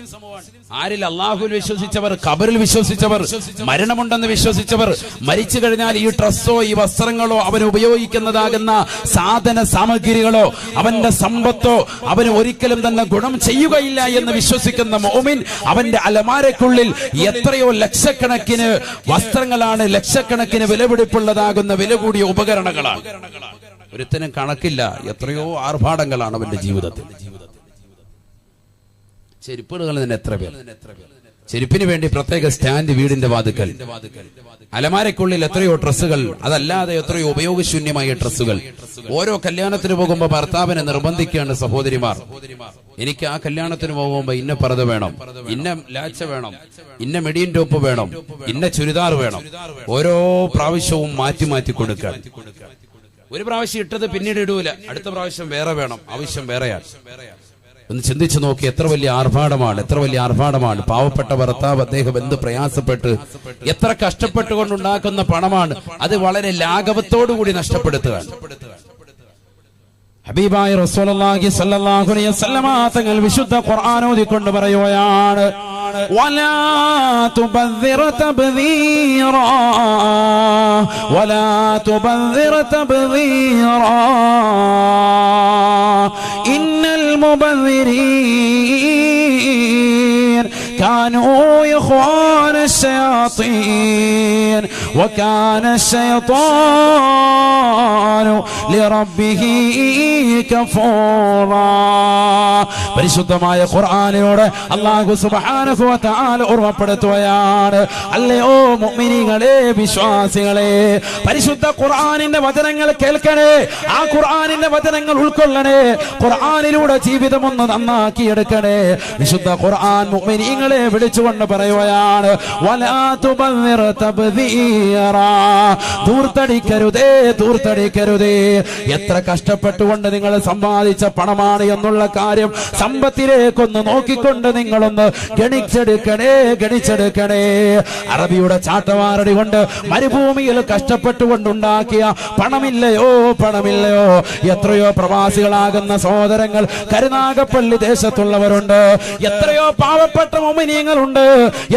ആരിൽ? അള്ളാഹുവിൽ വിശ്വസിച്ചവർ, ഖബറിൽ വിശ്വസിച്ചവർ, മരണമുണ്ടെന്ന് വിശ്വസിച്ചവർ. മരിച്ചു കഴിഞ്ഞാൽ ഈ ഡ്രസ്സോ ഈ വസ്ത്രങ്ങളോ അവന് ഉപയോഗിക്കുന്നതാകുന്ന സാധന സാമഗ്രികളോ അവന്റെ സമ്പത്തോ അവന് ഒരിക്കലും തന്നെ ഗുണം ചെയ്യുകയില്ല എന്ന് വിശ്വസിക്കുന്ന മുഅ്മിൻ, അവന്റെ അലമാരക്കുള്ളിൽ എത്രയോ ലക്ഷക്കണക്കിന് വസ്ത്രങ്ങളാണ്, ലക്ഷക്കണക്കിന് വിലപിടിപ്പുള്ളതാകുന്ന വില കൂടിയ ഉപകരണങ്ങളാണ്. ഒരുത്തനും കണക്കില്ല. എത്രയോ ആർഭാടങ്ങളാണ് അവന്റെ ജീവിതത്തിൽ. ചെരുപ്പുകൾ തന്നെ എത്ര പേർ. ചെരുപ്പിന് വേണ്ടി പ്രത്യേക സ്റ്റാൻഡ് വീടിന്റെ വാതുക്കൽ. അലമാരക്കുള്ളിൽ എത്രയോ ഡ്രസ്സുകൾ, അതല്ലാതെ എത്രയോ ഉപയോഗശൂന്യമായ ഡ്രസ്സുകൾ. ഓരോ കല്യാണത്തിന് പോകുമ്പോ ഭർത്താവിനെ നിർബന്ധിക്കുകയാണ് സഹോദരിമാർ, എനിക്ക് ആ കല്യാണത്തിന് പോകുമ്പോ ഇന്ന പർദ്ദ വേണം, ഇന്ന ലാച്ച വേണം, ഇന്ന മെഡിയൻ ടോപ്പ് വേണം, ഇന്ന ചുരിദാർ വേണം. ഓരോ പ്രാവശ്യവും മാറ്റി മാറ്റി കൊടുക്കാൻ. ഒരു പ്രാവശ്യം ഇട്ടത് പിന്നീട് ഇടൂല, അടുത്ത പ്രാവശ്യം വേറെ വേണം, ആവശ്യം വേറെയാണ്. ഒന്ന് ചിന്തിച്ചു നോക്കി, എത്ര വലിയ ആർഭാടമാണ്, എത്ര വലിയ ആർഭാടമാണ്. പാവപ്പെട്ട ഭർത്താവ്, അദ്ദേഹം എന്ത് പ്രയാസപ്പെട്ട് എത്ര കഷ്ടപ്പെട്ടുകൊണ്ടുണ്ടാക്കുന്ന പണമാണ്, അത് വളരെ ലാഘവത്തോടുകൂടി നഷ്ടപ്പെടുത്തുകയാണ്. ഹബീബായ റസൂലുള്ളാഹി സ്വല്ലല്ലാഹു അലൈഹി വസല്ലമ തങ്ങൾ വിശുദ്ധ ഖുർആൻ ഓതിക്കൊണ്ട് പറയുകയാണ്, വലാ തുബദ്ദിർ തബ്ദീറാ വലാ തുബദ്ദിർ തബ്ദീറാ ഇന്നൽ മുബദ്ദിരീൻ كانوا إخوان الشياطين وكان الشيطان لربه كفورا. പരിശുദ്ധമായ ഖുർആനിലൂടെ അല്ലാഹു സുബ്ഹാനഹു വ തആല ഓർമ്മപ്പെടുത്തുകയാണ്, അല്ലയോ മുഅ്മിനീങ്ങളെ, വിശ്വാസികളെ, പരിശുദ്ധ ഖുർആനിന്റെ വചനങ്ങൾ കേൾക്കണേ, ആ ഖുർആനിന്റെ വചനങ്ങൾ ഉൾക്കൊള്ളണേ, ഖുർആനിലൂടെ ജീവിതം ഒന്ന് നന്നാക്കി എടുക്കണേ. വിശുദ്ധ ഖുർആൻ മുഅ്മിനീങ്ങളെ വിളിച്ചുകൊണ്ട് പറയുകയാണ്, വലാ തുബദ്ദിർ തബ്ദീറാ, ദൂർത്തടിക്കരുതേ, ദൂർത്തടിക്കരുതേ. എത്ര കഷ്ടപ്പെട്ടുകൊണ്ട് നിങ്ങൾ സമ്പാദിച്ച പണമാണ് എന്നുള്ള കാര്യം സമ്പത്തിലേക്കൊന്ന് നോക്കിക്കൊണ്ട് നിങ്ങളൊന്ന് ഗണിച്ചെടുക്കണേ, ഗണിച്ചെടുക്കണേ. അറബിയുടെ ചാട്ടവാറടി കൊണ്ട് മരുഭൂമിയിൽ കഷ്ടപ്പെട്ടുകൊണ്ടുണ്ടാക്കിയ പണമില്ലയോ, പണമില്ലയോ. എത്രയോ പ്രവാസികളാകുന്ന സഹോദരങ്ങൾ കരുനാഗപ്പള്ളി ദേശത്തുള്ളവരുണ്ട്, എത്രയോ പാവപ്പെട്ട മുഅ്മിനീങ്ങളുണ്ട്,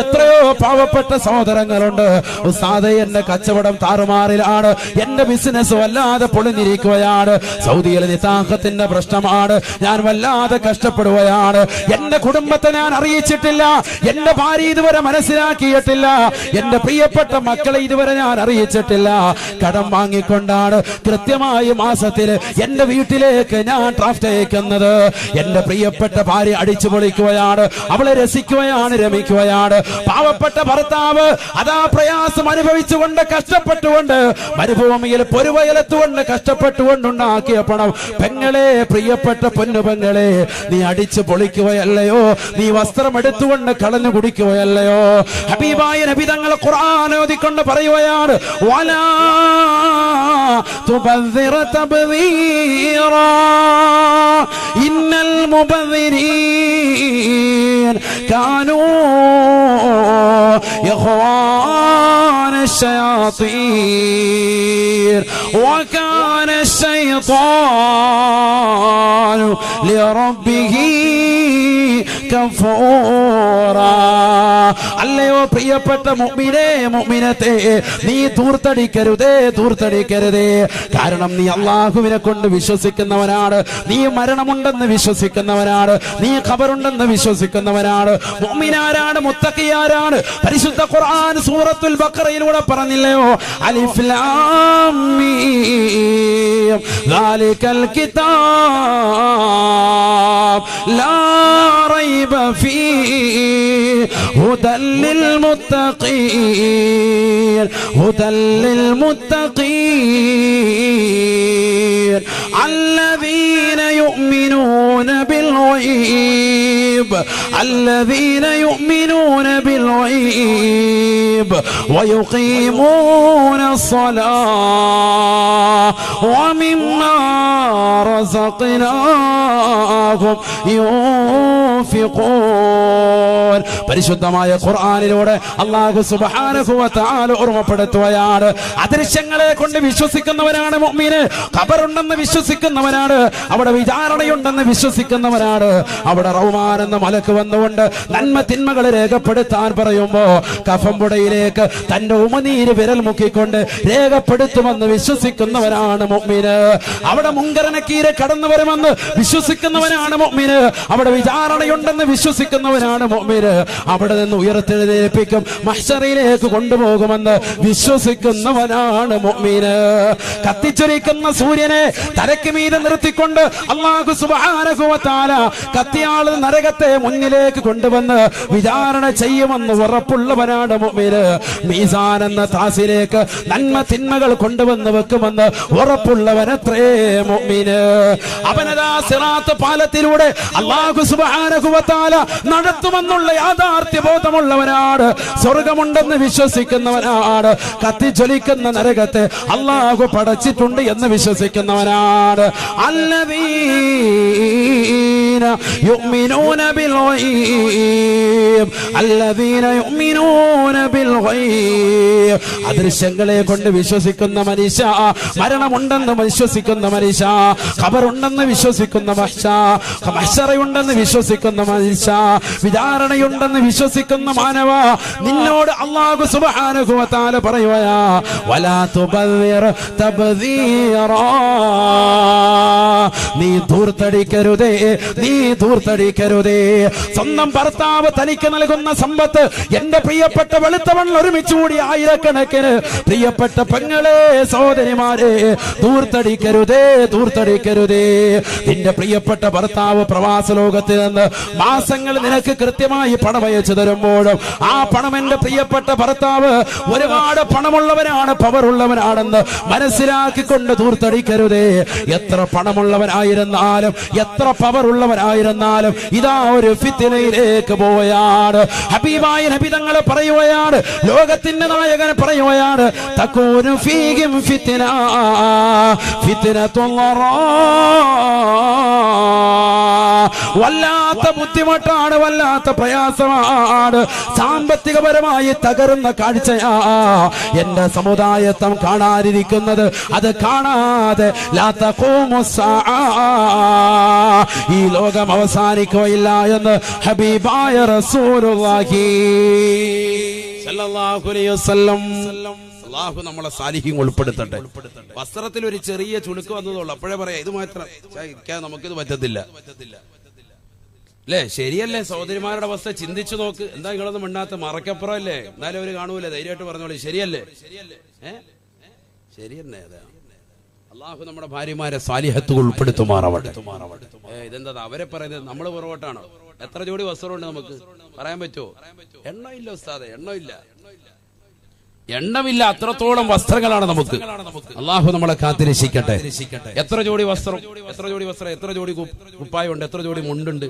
എത്രയോ പാവപ്പെട്ട സഹോദരങ്ങളുണ്ട്. ഉസ്താദേ, എന്റെ കച്ചവടം താറുമാറിലാണ്, എന്റെ ബിസിനസ് വല്ലാതെ പൊളിഞ്ഞിരിക്കുകയാണ്, സൗദിയിലെ നിതാഖത്തിന്റെ പ്രശ്നമാണ്, ഞാൻ വല്ലാതെ കഷ്ടപ്പെടുകയാണ്, എന്റെ കുടുംബത്തെ ഞാൻ അറിയിച്ചിട്ടില്ല, എന്റെ ഭാര്യ ഇതുവരെ മനസ്സിലാക്കിയിട്ടില്ല, എന്റെ പ്രിയപ്പെട്ട മക്കളെ ഇതുവരെ ഞാൻ അറിയിച്ചിട്ടില്ല, കടം വാങ്ങിക്കൊണ്ടാണ് കൃത്യമായി മാസത്തിൽ എന്റെ വീട്ടിലേക്ക് ഞാൻ ഡ്രാഫ്റ്റ് അയക്കുന്നത്. എന്റെ പ്രിയപ്പെട്ട ഭാര്യ അടിച്ചു പൊളിക്കുകയാണ്, അവളെ രസിക്കുകയാണ്, രമിക്കുകയാണ്. പാവപ്പെട്ട ഭർത്താവ് അതാ പ്രയാസം അനുഭവിച്ചുകൊണ്ട് കഷ്ടപ്പെട്ടുകൊണ്ട് മരുഭൂമിയിൽ പൊരുവയലത്തുകൊണ്ട് കഷ്ടപ്പെട്ടുകൊണ്ടുണ്ടാക്കിയ പണം, പെങ്ങളെ, പ്രിയപ്പെട്ട പൊന്നു പെങ്ങളെ, നീ അടിച്ചു പൊളിക്കുകയല്ലയോ, നീ വസ്ത്രം എടുത്തുകൊണ്ട് കളഞ്ഞു കുടിക്കുകയല്ലയോ. ഹബീബായ നബി തങ്ങൾ ഖുർആൻ ഓതിക്കൊണ്ട് പറയുകയാണ്, വലാ തുബദ്ദിർ തബ്ദീറാ ഇന്നൽ മുബദ്ദിരീൻ കാനൂ ഇഖ്വാന الشياطين وكان الشيطان لربه كفورا. അല്ലയോ പ്രിയപ്പെട്ട മുഅ്മിനേ, മുഅ്മിനത്തേ, നീ ദൂർത്തടിക്കരുതേ, ദൂർത്തടിക്കരുതേ. കാരണം നീ അല്ലാഹുവിനെ കൊണ്ട് വിശ്വസിക്കുന്നവനാണ്, നീ മരണമുണ്ടെന്ന് വിശ്വസിക്കുന്നവനാണ്, നീ ഖബറുണ്ടെന്ന് വിശ്വസിക്കുന്നവനാണ്. മുഅ്മിനാരാണ്, മുത്തഖിയാരാണ്? പരിശുദ്ധ ഖുർആൻ സൂറത്തുൽ ബഖറയിലൂടെ പറഞ്ഞില്ലയോ, അലിഫ് ലാം മീം ദാലികൽ കിതാബ് ലാ റൈബ ഫീഹി ഹുദൽ ലിൽ മുത്തഖീൻ ഹുദൽ ലിൽ മുത്തഖീൻ الذين يؤمنون بالغيب الذين يؤمنون بالغيب ويقيمون الصلاة ومما رزقناهم ينفقون. പരിശുദ്ധമായ ഖുർആനിലൂടെ അല്ലാഹു സുബ്ഹാനഹു വ തആല ഓർമ്മപ്പെടുത്തുകയാണ്, അദൃശ്യങ്ങളെ കൊണ്ട് വിശ്വസിക്കുന്നവരാണ് മുഅ്മിന്, ഖബറുണ്ടെന്ന് വിശ്വസിക്കുന്നവനാണ്, അവിടെ വിചാരണയുണ്ടെന്ന് വിശ്വസിക്കുന്നവനാണ്, അവിടെ റഹ്മാൻ എന്ന മലക്ക് വന്നുകൊണ്ട് നന്മ തിന്മകൾ രേഖപ്പെടുത്താൻ പറയുമ്പോ കഫംപുടയിലേക്ക് തന്റെ ഉമനീര് വിരൽ മുക്കിക്കൊണ്ട് രേഖപ്പെടുത്തുമെന്ന് വിശ്വസിക്കുന്നവനാണ് മുഅ്മിന്. അവിടെ മുങ്കരനക്കീര് കടന്നു വരുമെന്ന് വിശ്വസിക്കുന്നവനാണ് മുഅ്മിന്, അവിടെ വിചാരണയുണ്ടെന്ന് വിശ്വസിക്കുന്നവനാണ് മുഅ്മിന്, അവിടെ നിന്ന് ഉയർത്തെഴുന്നേൽപ്പിക്കും, മഹ്ശറിലേക്ക് കൊണ്ടുപോകുമെന്ന് വിശ്വസിക്കുന്നവനാണ് മുഅ്മിന്. കത്തിച്ചൊരിക്കുന്ന സൂര്യനെ തലയ്ക്ക് മീതെ നിർത്തിക്കൊണ്ട് അല്ലാഹു സുബ്ഹാനഹു വ തആല കത്തിയാളുന്ന നരകത്തെ മുന്നിലേക്ക് കൊണ്ടുവന്ന് വിചാരണ ചെയ്യുമെന്ന് ഉറപ്പുള്ളവനാണ് മുഅ്മിന്. മീസാൻ എന്ന താസിലേക്ക് നന്മ തിന്മകൾ കൊണ്ടുവന്ന് വെക്കുമെന്ന് ഉറപ്പുള്ളവനത്രേ മുഅ്മിന്. അവനതാ സിറാത്ത് പാലത്തിലൂടെ അല്ലാഹു സുബ്ഹാനഹു വ തആല നടത്തുമെന്നുള്ള യാഥാർത്ഥ്യ ബോധമുള്ളവനാണ്, സ്വർഗമുണ്ടെന്ന് വിശ്വസിക്കുന്നവനാണ്, കത്തിജ്വലിക്കുന്ന നരകത്തെ അല്ലാഹു പടച്ചിട്ടുണ്ട് എന്ന് വിശ്വസിക്കുന്നവനാണ്. الذين يؤمنون بالغيب الذين يؤمنون بالغيب അദൃശ്യങ്ങളെ കൊണ്ട് വിശ്വസിക്കുന്ന മനുഷ്യ, മരണമുണ്ടെന്ന് വിശ്വസിക്കുന്ന മനുഷ്യ, ഖബറുണ്ടെന്ന് വിശ്വസിക്കുന്ന മനുഷ്യ, മഹ്ശറയുണ്ടെന്ന് വിശ്വസിക്കുന്ന മനുഷ്യ, വിചാരണയുണ്ടെന്ന് വിശ്വസിക്കുന്ന മാനവ, നിന്നോട് അല്ലാഹു സുബ്ഹാനഹു വ തആല പറയുകയാ, വലാ തുബദ്ദിർ തബ്ദീറാ, നീ ധൂർത്തടിക്കരുതേ, നീ ധൂർത്തടിക്കരുതേ. സ്വന്തം ഭർത്താവ് തനിക്ക് നൽകുന്ന സമ്പത്ത്, എന്റെ പ്രിയപ്പെട്ട വെളുത്തവണ്ണം ഒരുമിച്ച് കൂടി ആയിരക്കണക്കിന് പ്രിയപ്പെട്ട പെങ്ങളെ, സഹോദരിമാരെ, ധൂർത്തടിക്കരുതേ, ധൂർത്തടിക്കരുതേ. നിന്റെ പ്രിയപ്പെട്ട ഭർത്താവ് പ്രവാസ ലോകത്ത് നിന്ന് മാസങ്ങൾ നിനക്ക് കൃത്യമായി പണം അയച്ചു തരുമ്പോഴും ആ പണം എന്റെ പ്രിയപ്പെട്ട ഭർത്താവ് ഒരുപാട് പണമുള്ളവനാണ്, പവറുള്ളവനാണെന്ന് മനസ്സിലാക്കിക്കൊണ്ട് ധൂർത്തടിക്കരുതേ. എത്ര പണമുള്ളവനായിരുന്നാലും എത്ര പവറുള്ളവനായിരുന്നാലും ഇതാ ഒരു ഫിത്നയിലേക്ക് പോവുകയാണ്. ഹബീബായ നബി തങ്ങൾ പറയുകയാണ്, ലോകത്തിന്റെ നായകൻ പറയുകയാണ്, തകൂനു ഫീഹിം ഫിത്ന ഫിത്നത്തുല്ലറാ, വല്ലാത്ത ബുദ്ധിമുട്ടാണ്, വല്ലാത്ത പ്രയാസമാണ്, സാമ്പത്തികപരമായി തകരുന്ന കാഴ്ചയാ എന്റെ സമുദായത്വം കാണാനിരിക്കുന്നത്. അത് കാണാതെ ലാ തഖൂമു സ്സാഅ, ഈ ലോകം അവസാനിക്കുകയില്ല എന്ന് ഹബീബായ റസൂലുള്ളാഹി സ്വല്ലല്ലാഹു അലൈഹി വസല്ലം. അല്ലാഹു നമ്മളെ സാലിഹ്യങ്ങൾ ഉൾപ്പെടുത്തട്ടെ. വസ്ത്രത്തിൽ ഒരു ചെറിയ ചുളുക്ക് വന്നതുള്ളൂ, അപ്പോഴേ പറയാം ഇത് മാത്രം നമുക്കിത് പറ്റത്തില്ല അല്ലേ? ശരിയല്ലേ? സഹോദരിമാരുടെ അവസ്ഥ ചിന്തിച്ചു നോക്ക്. എന്താ നിങ്ങളൊന്നും മിണ്ടാത്ത? മറക്കപ്പുറം അല്ലേ? എന്നാലും അവര് കാണൂലേ? ധൈര്യമായിട്ട് പറഞ്ഞോളൂ. ശരിയല്ലേ? ശരിയല്ലേ? അതെ. അള്ളാഹു നമ്മുടെ ഭാര്യമാരെ സാലിഹത്തുകൾ ഉൾപ്പെടുത്തുമാറാവട്ടെ. ഇതെന്താ അവരെ പറയുന്നത്? നമ്മൾ പുറകോട്ടാണോ? എത്ര ജോഡി വസ്ത്രമുണ്ട് നമുക്ക് പറയാൻ പറ്റുമോ? എണ്ണമില്ല ഉസ്താദെ, എണ്ണമില്ല, എണ്ണമില്ല. അത്രത്തോളം വസ്ത്രങ്ങളാണ് നമുക്ക്. അള്ളാഹു നമ്മളെ കാത്തിരക്ഷിക്കട്ടെ. എത്ര ജോഡി വസ്ത്രം, എത്ര ജോഡി വസ്ത്രം, എത്ര ജോഡി കുപ്പായുണ്ട്, എത്ര ജോഡി മുണ്ടുണ്ട്.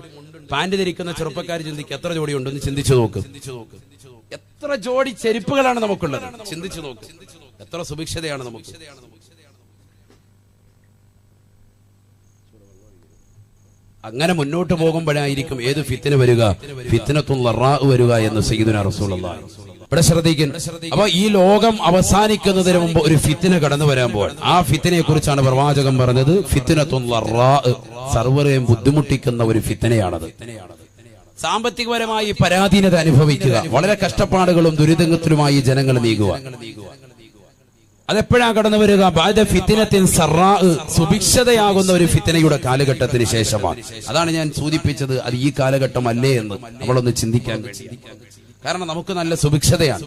പാന്റ് ധരിക്കുന്ന ചെറുപ്പക്കാർ ചിന്തിക്കുക, എത്ര ജോഡി ഉണ്ടെന്ന് ചിന്തിച്ചു നോക്ക്. എത്ര ജോഡി ചെരുപ്പുകളാണ് നമുക്കുള്ളത്, ചിന്തിച്ചു നോക്ക്. എത്ര സുഭിക്ഷതയാണ് നമുക്ക്. അങ്ങനെ മുന്നോട്ട് പോകുമ്പോഴായിരിക്കും ഏത് ഫിത്ന വരിക, ഫിത്നത്തുല്ലറാ വരിക എന്ന് സയ്യിദുനാ റസൂലുള്ളാഹി. ഇവിടെ ശ്രദ്ധിക്കും. അപ്പൊ ഈ ലോകം അവസാനിക്കുന്നതിന് മുമ്പ് ഒരു ഫിത്ന കടന്നു വരാൻ പോവാൻ. ആ ഫിത്നയെ കുറിച്ചാണ് പ്രവാചകൻ പറഞ്ഞത്, ഫിത്നത്തുല്ലറാ, സർവ്വരെയും ബുദ്ധിമുട്ടിക്കുന്ന ഒരു ഫിത്നയാണത്. സാമ്പത്തികപരമായി പരാധീനത അനുഭവിക്കുക, വളരെ കഷ്ടപ്പാടുകളും ദുരിതത്തിലുമായി ജനങ്ങൾ നീങ്ങുക. അതെപ്പോഴാണ് കടന്നു വരിക? ബഅദ ഫിത്നത്തിൻ സറാ, സുഭിക്ഷതയാകുന്ന ഒരു ഫിത്നയുടെ കാലഘട്ടത്തിന് ശേഷമാണ്. അതാണ് ഞാൻ സൂചിപ്പിച്ചത്. അത് ഈ കാലഘട്ടം അല്ലേ എന്ന് നമ്മളൊന്ന് ചിന്തിക്കാൻ. കാരണം നമുക്ക് നല്ല സുഭിക്ഷതയാണ്,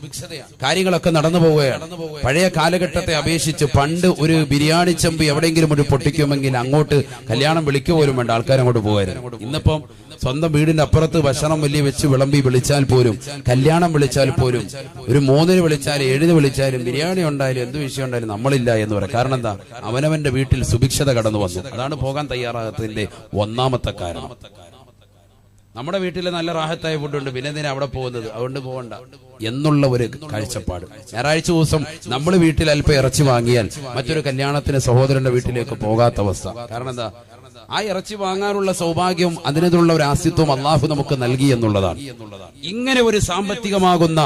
കാര്യങ്ങളൊക്കെ നടന്നു പോവുകയാണ്. പഴയ കാലഘട്ടത്തെ അപേക്ഷിച്ച് പണ്ട് ഒരു ബിരിയാണി ചെമ്പ് എവിടെയെങ്കിലും ഒരു പൊട്ടിക്കുമെങ്കിൽ അങ്ങോട്ട് കല്യാണം വിളിക്കുക പോലും വേണ്ട, ആൾക്കാർ അങ്ങോട്ട് പോകായിരുന്നു. ഇന്നിപ്പം സ്വന്തം വീടിന്റെ അപ്പുറത്ത് ഭക്ഷണം വലിയ വെച്ച് വിളമ്പി വിളിച്ചാൽ പോലും, കല്യാണം വിളിച്ചാൽ പോലും, ഒരു 3-ന് വിളിച്ചാലും 7-ന് വിളിച്ചാലും ബിരിയാണി ഉണ്ടായാലും എന്ത് വിഷയം ഉണ്ടായാലും നമ്മളില്ല എന്ന് പറയാം. കാരണം എന്താ? അവനവന്റെ വീട്ടിൽ സുഭിക്ഷത കടന്നു വന്നു. അതാണ് പോകാൻ തയ്യാറാകത്തതിന്റെ ഒന്നാമത്തെ കാരണം. നമ്മുടെ വീട്ടിൽ നല്ല റാഹത്തായ ഫുഡുണ്ട്, പിന്നെ എന്തിനാ അവിടെ പോകുന്നത്? അതുകൊണ്ട് പോകണ്ട എന്നുള്ള ഒരു കാഴ്ചപ്പാട്. ഞായറാഴ്ച ദിവസം നമ്മൾ വീട്ടിൽ അല്പം ഇറച്ചി വാങ്ങിയാൽ മറ്റൊരു കല്യാണത്തിന് സഹോദരന്റെ വീട്ടിലേക്ക് പോകാത്ത അവസ്ഥ. കാരണം എന്താ? ആ ഇറച്ചി വാങ്ങാനുള്ള സൗഭാഗ്യം, അതിനുള്ള ഒരു ആസ്തിത്വം അള്ളാഹു നമുക്ക് നൽകി എന്നുള്ളതാണ്. ഇങ്ങനെ ഒരു സാമ്പത്തികമാകുന്ന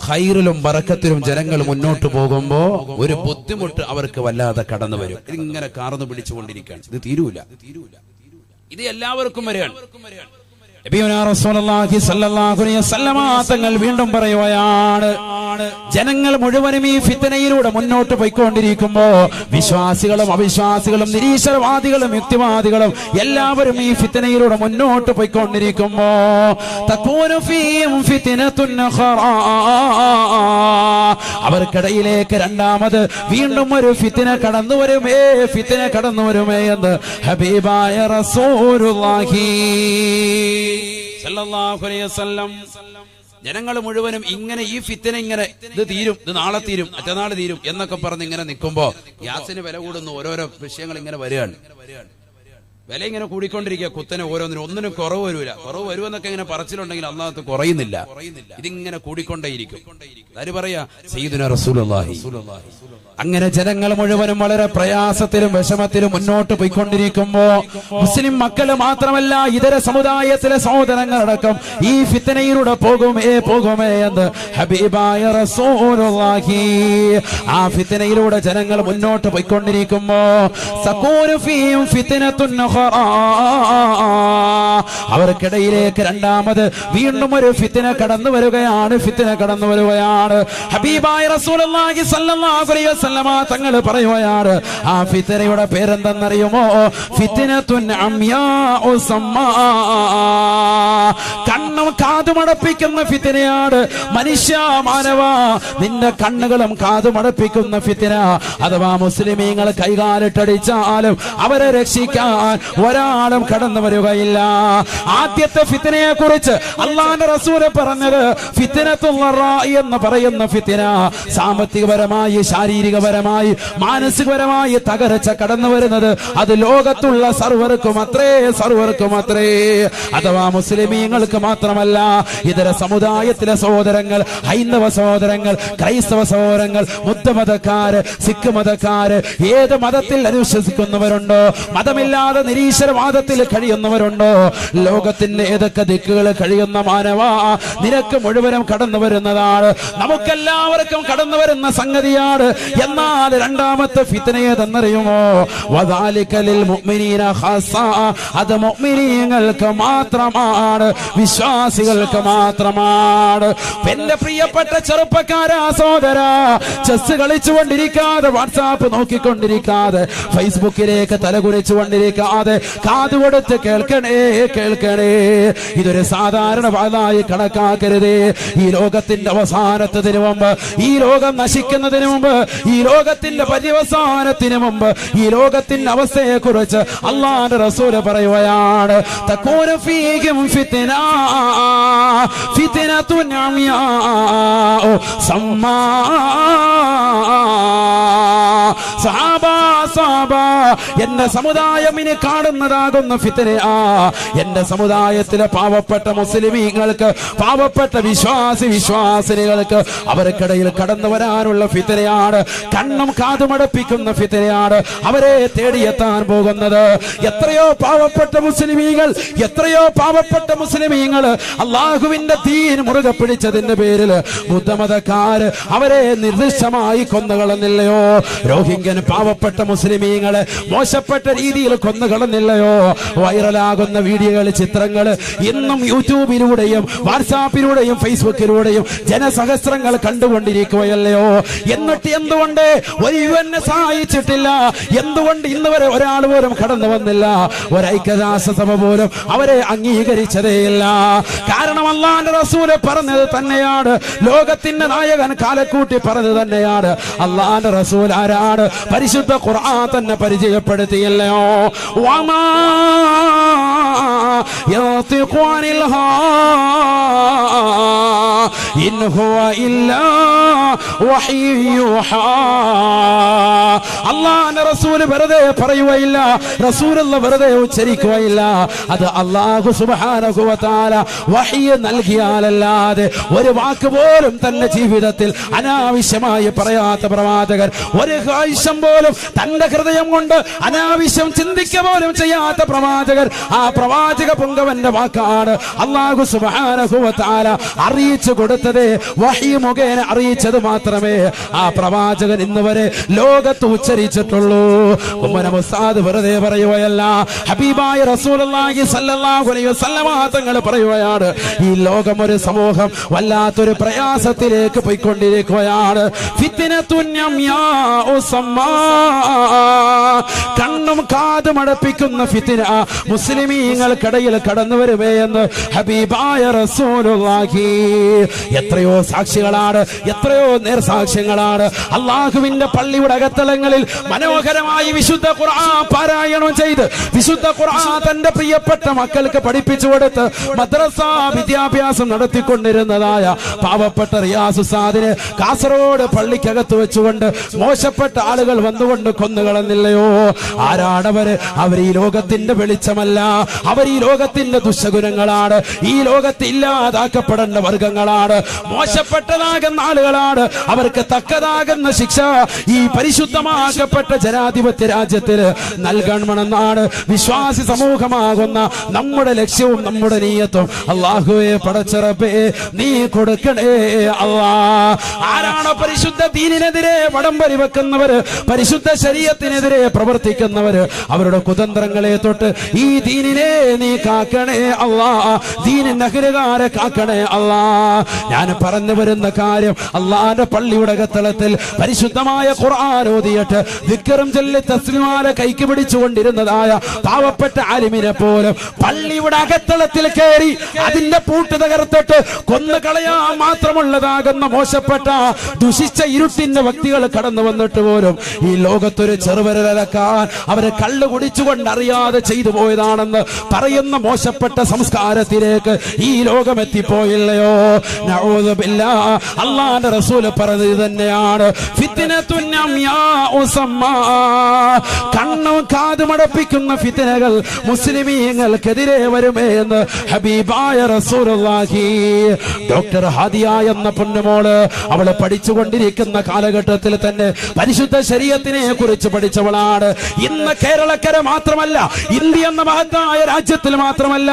ഖൈറിലും ബറക്കത്തിലും ജനങ്ങൾ മുന്നോട്ട് പോകുമ്പോ ഒരു ബുദ്ധിമുട്ട് അവർക്ക് വല്ലാതെ കടന്നു വരും. ഇതിങ്ങനെ കാർന്നു പിടിച്ചുകൊണ്ടിരിക്കുകയാണ്. ഇത് തീരൂല. ഇത് എല്ലാവർക്കും വരെയാണ്. തങ്ങൾ വീണ്ടും പറയുകയാണ്, ജനങ്ങൾ മുഴുവനും ഈ ഫിത്നയിലൂടെ മുന്നോട്ട് പോയിക്കൊണ്ടിരിക്കുമ്പോ വിശ്വാസികളും അവിശ്വാസികളും നിരീശ്വരവാദികളും യുക്തിവാദികളും എല്ലാവരും ഈ ഫിത്നയിലൂടെ മുന്നോട്ട് പോയിക്കൊണ്ടിരിക്കുമ്പോ അവർക്കിടയിലേക്ക് രണ്ടാമത് വീണ്ടും ഒരു ഫിത്ന കടന്നു വരുമേ, ഫിത്ന കടന്നു വരുമേ എന്ന് ഹബീബായ റസൂലുള്ളാഹി സല്ലല്ലാഹു അലൈഹി വസല്ലം. ജനങ്ങൾ മുഴുവനും ഇങ്ങനെ ഈ ഫിത്ന ഇങ്ങനെ ഇത് തീരും, ഇത് നാളെ തീരും, മറ്റന്നാൾ തീരും എന്നൊക്കെ പറഞ്ഞ് ഇങ്ങനെ നിൽക്കുമ്പോ ഗ്യാസിന് വില കൂടുന്നു, ഓരോരോ വിഷയങ്ങൾ ഇങ്ങനെ വരികയാണ്. വില ഇങ്ങനെ കൂടിക്കൊണ്ടിരിക്കുക, കുത്തനെ ഓരോന്നിനും ഒന്നിനും കുറവ് വരൂല. കുറവ് വരുമെന്നൊക്കെ ഇങ്ങനെ പറച്ചിലുണ്ടെങ്കിൽ അള്ളാഹത്ത് കുറയുന്നില്ല, ഇതിങ്ങനെ കൂടിക്കൊണ്ടേയിരിക്കും. ആര് പറയാ? സയ്യിദുനാ റസൂലുള്ളാഹി. അങ്ങനെ ജനങ്ങൾ മുഴുവനും വളരെ പ്രയാസത്തിലും വിഷമത്തിലും മുന്നോട്ട് പോയിക്കൊണ്ടിരിക്കുമ്പോ മുസ്ലിം മക്കള് മാത്രമല്ല ഇതര സമുദായത്തിലെ സഹോദരങ്ങളടക്കം ഈ ഫിത്നയിലൂടെ പോകുമേ എന്ന് ഹബീബായ റസൂലുള്ളാഹി. ആ ഫിത്നയിലൂടെ ജനങ്ങൾ മുന്നോട്ട് പോയിക്കൊണ്ടിരിക്കുമ്പോ സകൂനു ഫീഹിം ഫിത്നത്തുൻ ഉഖറാ, അവർക്കിടയിലേക്ക് രണ്ടാമത് വീണ്ടും ഒരു ഫിത്ന കടന്നു വരികയാണ്. ഹബീബായ റസൂലുള്ളാഹി സ്വല്ലല്ലാഹു അലൈഹി വസല്ലം തങ്ങൾ പറയുകയാണ്, ആ ഫിത്നയുടെ പേരെന്തെന്നറിയുമോ? ഫിത്നത്തുൻ അംയാഉ സമ്മാ, കണ്ണും കാതുമടപ്പിക്കുന്ന ഫിത്നയാണ്. മനുഷ്യ മാനവ, നിന്റെ കണ്ണുകളും കാതുമടപ്പിക്കുന്ന ഫിത്ന. അഥവാ മുസ്ലിമീങ്ങൾ കൈകാലിട്ടടിച്ചാലും അവരെ രക്ഷിക്കാൻ ഒരാളും കടന്നു വരികയില്ല. ആദ്യത്തെ ഫിത്നയെ കുറിച്ച് അല്ലാഹുവിന്റെ റസൂൽ പറഞ്ഞത് ഫിത്നത്തുൽ റാഇ എന്ന് പറയുന്ന ഫിത്ന, സാമ്പത്തികപരമായി ശാരീരികപരമായി മാനസികപരമായി തകർച്ച കടന്നു വരുന്നത് അത് ലോകത്തുള്ള സർവർക്കും അത്രേ. അഥവാ മുസ്ലിമീങ്ങൾക്ക് മാത്രമല്ല, ഇതര സമുദായത്തിലെ സഹോദരങ്ങൾ, ഹൈന്ദവ സഹോദരങ്ങൾ, ക്രൈസ്തവ സഹോദരങ്ങൾ, ബുദ്ധമതക്കാര്, സിഖ് മതക്കാര്, ഏത് മതത്തിൽ അനുശ്വസിക്കുന്നവരുണ്ടോ, മതമില്ലാതെ നിരീശ്വരവാദത്തിൽ കഴിയുന്നവരുണ്ടോ, ലോകത്തിന്റെ ഏതൊക്കെ ദിക്കുകൾ കഴിയുന്ന മാനവ, നിനക്ക് മുഴുവനും കടന്നു വരുന്നതാണ്, നമുക്കെല്ലാവർക്കും കടന്നു വരുന്ന സംഗതിയാണ്. എന്നാൽ രണ്ടാമത്തെ ഫിത്ന ഏതെന്നറിയുമോ? വദാലിക ലിൽ മുഅ്മിനീന ഖാസ, അത് മുഅ്മിനീങ്ങൾക്ക് മാത്രമാണ്, വിശ്വാസികൾക്ക് മാത്രമാണ്. എന്റെ പ്രിയപ്പെട്ട ചെറുപ്പക്കാരാ സഹോദരാ, ചെസ് കളിച്ചുകൊണ്ടിരിക്കാതെ, വാട്സാപ്പ് നോക്കിക്കൊണ്ടിരിക്കാതെ, ഫേസ്ബുക്കിലേക്ക് തലകുനിച്ചുകൊണ്ടിരിക്കാതെ കാതുകൊടുത്ത് കേൾക്കണേ. ഇതൊരു സാധാരണ വാദായി കണക്കാക്കരുതേ. ഈ ലോകത്തിന്റെ അവസാനത്തിന് മുമ്പ്, ഈ ലോകം നശിക്കുന്നതിന് മുമ്പ്, ഈ ലോകത്തിന്റെ പര്യവസാനത്തിന് മുമ്പ്, ഈ ലോകത്തിന്റെ അവസ്ഥയെ കുറിച്ച് അല്ലാഹുവിന്റെ റസൂൽ പറയുകയാണ്, തകൂനു ഫീഹിം ഫിത്നത്തുൻ അംയാഉ സമ്മാ. സഹാബ, എന്റെ സമുദായം ഇനി കാണുന്നതാകുന്ന ഫിത്ന, എന്റെ സമുദായത്തിലെ പാവപ്പെട്ട മുസ്ലിമീങ്ങൾക്ക്, പാവപ്പെട്ട വിശ്വാസിനികൾക്ക് അവർക്കിടയിൽ കടന്നു വരാനുള്ള ഫിത്നയാണ്, കണ്ണും കാതുമടപ്പിക്കുന്ന ഫിത്നയാണ് അവരെ തേടിയെത്താൻ പോകുന്നത്. എത്രയോ പാവപ്പെട്ട മുസ്ലിമീങ്ങൾ അള്ളാഹുവിന്റെ ദീൻ മുറുകെ പിടിച്ചതിന്റെ പേരിൽ ബുദ്ധമതക്കാര് അവരെ നിർദ്ദിഷ്ടമായി കൊന്നുകളഞ്ഞില്ലയോ? രോഹിംഗ്യൻ പാവപ്പെട്ട മുസ്ലിമീങ്ങളെ മോശപ്പെട്ട രീതിയിൽ കൊന്നുകളഞ്ഞില്ലയോ? വൈറലാകുന്ന വീഡിയോകൾ, ചിത്രങ്ങൾ ഇന്നും യൂട്യൂബിലൂടെയും വാട്സാപ്പിലൂടെയും ഫേസ്ബുക്കിലൂടെയും ജനസഹസ്രങ്ങൾ കണ്ടുകൊണ്ടിരിക്കുകയല്ലയോ? എന്നിട്ട് എന്തുകൊണ്ട് ഒരു UN സഹായിച്ചിട്ടില്ല? എന്തുകൊണ്ട് ഇന്ന് വരെ ഒരാൾ പോലും കടന്നു വന്നില്ല? ഒരൈക്യരാഷ്ട്രസഭ പോലും അവരെ അംഗീകരിച്ചതേയില്ല. കാരണം അല്ലാഹുവിന്റെ റസൂൽ പറഞ്ഞത് തന്നെയാണ്, ലോകത്തിന്റെ നായകൻ കാലക്കൂട്ടി പറഞ്ഞത് തന്നെയാണ്. അല്ലാഹുവിന്റെ റസൂൽ ആരാണ്? പരിശുദ്ധ ഖുർആൻ തന്നെ പരിചയപ്പെടുത്തിയല്ലോ. വമാ യതിഖു അനിൽ ഹവാ ഇൻ ഹുവ ഇല്ലാ വഹയ്യുഹാ. അല്ലാഹുവിന്റെ റസൂൽ വെറുതെ പറയുകയില്ല, റസൂലുള്ള വെറുതെ ഉച്ചരിക്കുകയില്ല. അത് അല്ലാഹു സുബ്ഹാനഹു വ തആല വഹ്യ് നൽകിയാലല്ലാതെ ഒരു വാക്ക് പോലും തന്റെ ജീവിതത്തിൽ അനാവശ്യമായി പറയാത്ത പ്രവാചകൻ, ഒരു ആവശ്യം പോലും തന്റെ ഹൃദയം കൊണ്ട് അനാവശ്യം ചിന്തിക്കുക പോലും ചെയ്യാത്ത പ്രവാചകൻ, ആ പ്രവാചക പുങ്കവന്റെ വാക്കാണ് അല്ലാഹു സുബ്ഹാനഹു വ തആല അറിയിച്ചു കൊടുത്തത്. വഹ്യ് മുഖേന അറിയിച്ചത് മാത്രമേ ആ പ്രവാചകൻ ഇന്ന് വരെ ലോകത്ത് ഉച്ചരിച്ചിട്ടുള്ളൂ. ഉമ്മന മുസ്താദ് വെറുതെ പറയുകയല്ല, ഹബീബായ റസൂലുള്ളാഹി സ്വല്ലല്ലാഹു അലൈഹി വസല്ലം തങ്ങൾ പറയുകയാണ്, ഈ ലോകം ഒരു സമൂഹം വല്ലാത്തൊരു പ്രയാസത്തിലേക്ക് പോയിക്കൊണ്ടിരിക്കുകയാണ്. ഫിത്നത്തുൻ അംയാഉ സമ്മാ, കണ്ണും കാതും അടപ്പിക്കുന്ന ഫിത്ന മുസ്ലിമീങ്ങൾക്കിടയിൽ കടന്നു വരുമേ എന്ന് ഹബീബായ റസൂലുള്ളാഹി. എത്രയോ സാക്ഷികളാണ്, എത്രയോ നേർസാക്ഷ്യങ്ങളാണ് അള്ളാഹുവിന്റെ പള്ളിയുടെ അകത്തളങ്ങളിൽ മനോഹരമായി വിശുദ്ധ ഖുർആൻ പാരായണം ചെയ്ത്, വിശുദ്ധ ഖുർആൻ തന്റെ പ്രിയപ്പെട്ട മക്കൾക്ക് പഠിപ്പിച്ചു കൊടുത്ത് മദ്രസ വിദ്യാഭ്യാസം നടത്തിക്കൊണ്ടിരുന്നതായ പാവപ്പെട്ട റിയാസ് ഉസ്താദിനെ കാസർഗോഡ് പള്ളിക്കകത്ത് വെച്ചുകൊണ്ട് മോശപ്പെട്ട ആളുകൾ വന്നുകൊണ്ട് കൊന്നുകളഞ്ഞില്ലയോ? ആരാണവര്? അവർ അവർ ഈ ലോകത്തിന്റെ വെളിച്ചമല്ല, അവർ ഈ ലോകത്തിന്റെ ദുശഗുണങ്ങളാണ്, ഈ ലോകത്ത് ഇല്ലാതാക്കപ്പെടേണ്ട വർഗങ്ങളാണ്, മോശപ്പെട്ടതാകുന്ന ആളുകളാണ്. അവർക്ക് തക്കതാകുന്ന ശിക്ഷ ഈ പരിശുദ്ധമാക്കപ്പെട്ട ജനാധിപത്യ രാജ്യത്തിൽ നൽകണമെന്നാണ് വിശ്വാസി സമൂഹമാകുന്ന നമ്മുടെ ലക്ഷ്യവും നമ്മുടെ നീയത്തും. അല്ലാഹുവേ പടച്ചറബേ നീ കൊടുക്കണേ അല്ലാ. ആരാണ് പരിശുദ്ധ ദീനിനെതിരെ വടംവലി വെക്കുന്നവര്, പരിശുദ്ധ ശരീഅത്തിനെതിരെ പ്രവർത്തിക്കുന്നവര്, അവരുടെ കുതന്ത്രങ്ങളെ തൊട്ട് ഈ ദീനിനെ നീ കാക്കണേ അല്ലാ, ദീനിന്റെ അഖിലുകാരെ കാക്കണേ അല്ലാ. ഞാൻ പറഞ്ഞു വരുന്ന കാര്യം, അള്ളാന്റെ പള്ളിയുടെ അകത്തളത്തിൽ പരിശുദ്ധമായ ഖുർആൻ ഓതിയിട്ട് ദിക്റും ചൊല്ലി തസ്ബീഹാല കൈക്ക് പിടിച്ചുകൊണ്ടിരുന്നതായ പാവപ്പെട്ട ആലിമിനെ പോലും പള്ളിയുടെ അകത്തളത്തിൽ കയറി അതിന്റെ പൂട്ട് തകർത്തിട്ട് കൊന്നുകളയാൻ മാത്രമുള്ളതാകുന്ന മോശപ്പെട്ട ദുഷിച്ച ഇരുട്ടിന്റെ വ്യക്തികൾ കടന്നു വന്നിട്ട് പോലും ഈ ലോകത്തൊരു ചെറുവിരലക്കാൻ അവരെ കള്ളു കുടിച്ചുകൊണ്ട് അറിയാതെ ചെയ്തു പോയതാണെന്ന് പറയുന്ന മോശപ്പെട്ട സംസ്കാരത്തിലേക്ക് ഈ ലോകം എത്തിപ്പോയില്ലയോ? നഊദു ബില്ലാഹ്. അല്ലാഹുവിന്റെ റസൂൽ പറഞ്ഞത് തന്നെയാണ്, ഫിത്നത്തുൻ അംയാഉ സമ്മാ, കണ്ണും കാതുമടപ്പിക്കുന്ന ഫിത്നകൾ മുസ്ലിമീങ്ങൾക്കെതിരെ വരുമേ എന്ന് ഹബീബായ റസൂലുള്ളാഹി. ഡോക്ടർ ഹാദിയ എന്ന പൊന്നുമോള് അവള് പഠിച്ചുകൊണ്ടിരിക്കുന്ന കാലഘട്ടത്തിൽ തന്നെ പരിശുദ്ധ ശരീഅത്തിനെ കുറിച്ച് പഠിച്ചവളാണ്. ഇന്ന് കേരളക്കര മാത്രമല്ല, ഇന്ത്യ എന്ന മഹത്തായ രാജ്യത്തിൽ മാത്രമല്ല,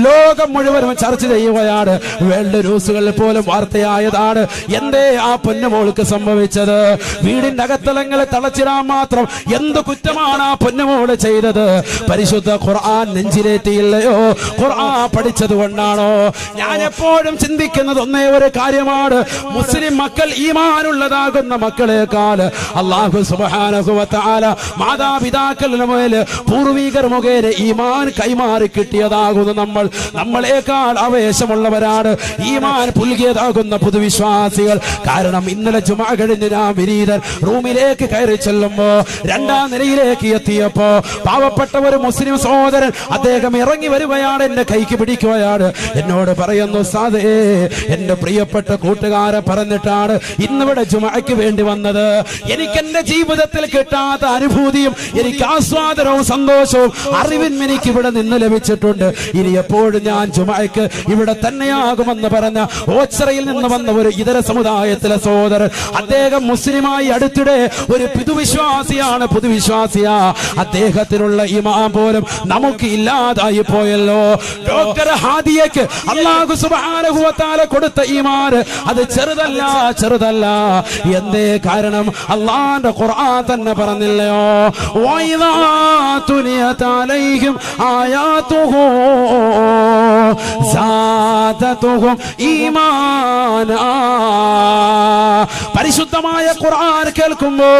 ലോകം മുഴുവനും ചർച്ച ചെയ്യുകയാണ്. വേൾഡ് ന്യൂസുകളിൽ പോലും വാർത്തയായതാണ്. എന്തേ ആ പൊന്നുമോൾക്ക് സംഭവിച്ചത്? വീടിന്റെ അകത്തളങ്ങളെ തളച്ചിടാൻ മാത്രം എന്ത് കുറ്റമാണ് ആ പൊന്നുമോള് ചെയ്തത്? പരിശുദ്ധ ഖുർആൻ നെഞ്ചിലേറ്റിയില്ലയോ? ഖുർആൻ പഠിച്ചത് കൊണ്ടാണോ? ഞാൻ എപ്പോഴും ചിന്തിക്കുന്നത് ഒന്നേ ഒരു കാര്യമാണ്, മുസ്ലിം മക്കൾ ഈമാനുള്ളതാകുന്ന മക്കളെക്കാൾ അല്ലാഹു സുബ്ഹാനഹു വ തആല മാതാപിതാക്കളുടെ മുതൽ പൂർവികർ മുഖേന ഈമാൻ കൈമാറി കിട്ടിയതാകുന്ന നമ്മളെക്കാൾ ആവേശമുള്ളവരാണ് ഈമാൻ പുൽകിയതാകുന്ന പൊതുവിശ്വാസികൾ. കാരണം ഇന്നലെ ജുമാ കഴിഞ്ഞ് ഞാൻ വിനീതൻ റൂമിലേക്ക് കയറി ചെല്ലുമ്പോ രണ്ടാം നിലയിലേക്ക് എത്തിയപ്പോ പാവപ്പെട്ട ഒരു മുസ്ലിം സഹോദരൻ അദ്ദേഹം ഇറങ്ങി വരികയാണ്, എന്റെ കൈക്ക് പിടിക്കുകയാണ്, എന്നോട് പറയുന്നു, സാദേ എന്റെ പ്രിയപ്പെട്ട കൂട്ടുകാരെ പറഞ്ഞിട്ടാണ് ഇന്നിവിടെ ജുമാക്ക് വേണ്ടി വന്നത്. എനിക്ക് എന്റെ ജീവിതത്തിൽ കിട്ടാത്ത അനുഭൂതിയും എനിക്ക് ആസ്വാദനവും സന്തോഷവും അറിവും എനിക്ക് ഇവിടെ നിന്ന് ലഭിച്ചിട്ടുണ്ട്. ഇനി എപ്പോഴും ഞാൻ ജുമാക്ക് ഇവിടെ തന്നെയാകുമെന്ന് പറഞ്ഞ ഓച്ചറയിൽ നിന്ന് വന്ന ഒരു ഇതര സമുദായത്തിലെ സഹോദരൻ, അദ്ദേഹം മുസ്ലിമായി അടുത്തിടെ ഒരു പുതുവിശ്വാസിയാണ്, പുതുവിശ്വാസിയാ. അദ്ദേഹത്തിനുള്ള ഈമാൻ പോലും നമുക്ക് ഇല്ലാതായി പോയല്ലോ. ഡോക്ടർ ഹാദിയക്ക് അല്ലാഹു സുബ്ഹാനഹു വ തആല കൊടുത്ത ഈമാൻ അത് ചെറുതല്ല, ചെറുതല്ല. എന്തേ കാരണം? അല്ലാഹുവിന്റെ ഖുർആൻ തന്നെ പറഞ്ഞില്ലയോ, വഇദാ തുലിയത് അലൈഹിം ആയാതുഹു സാദതുഹും ഈമാനാ. പരിശുദ്ധമായ ഖുർആൻ കേൾക്കുമ്പോ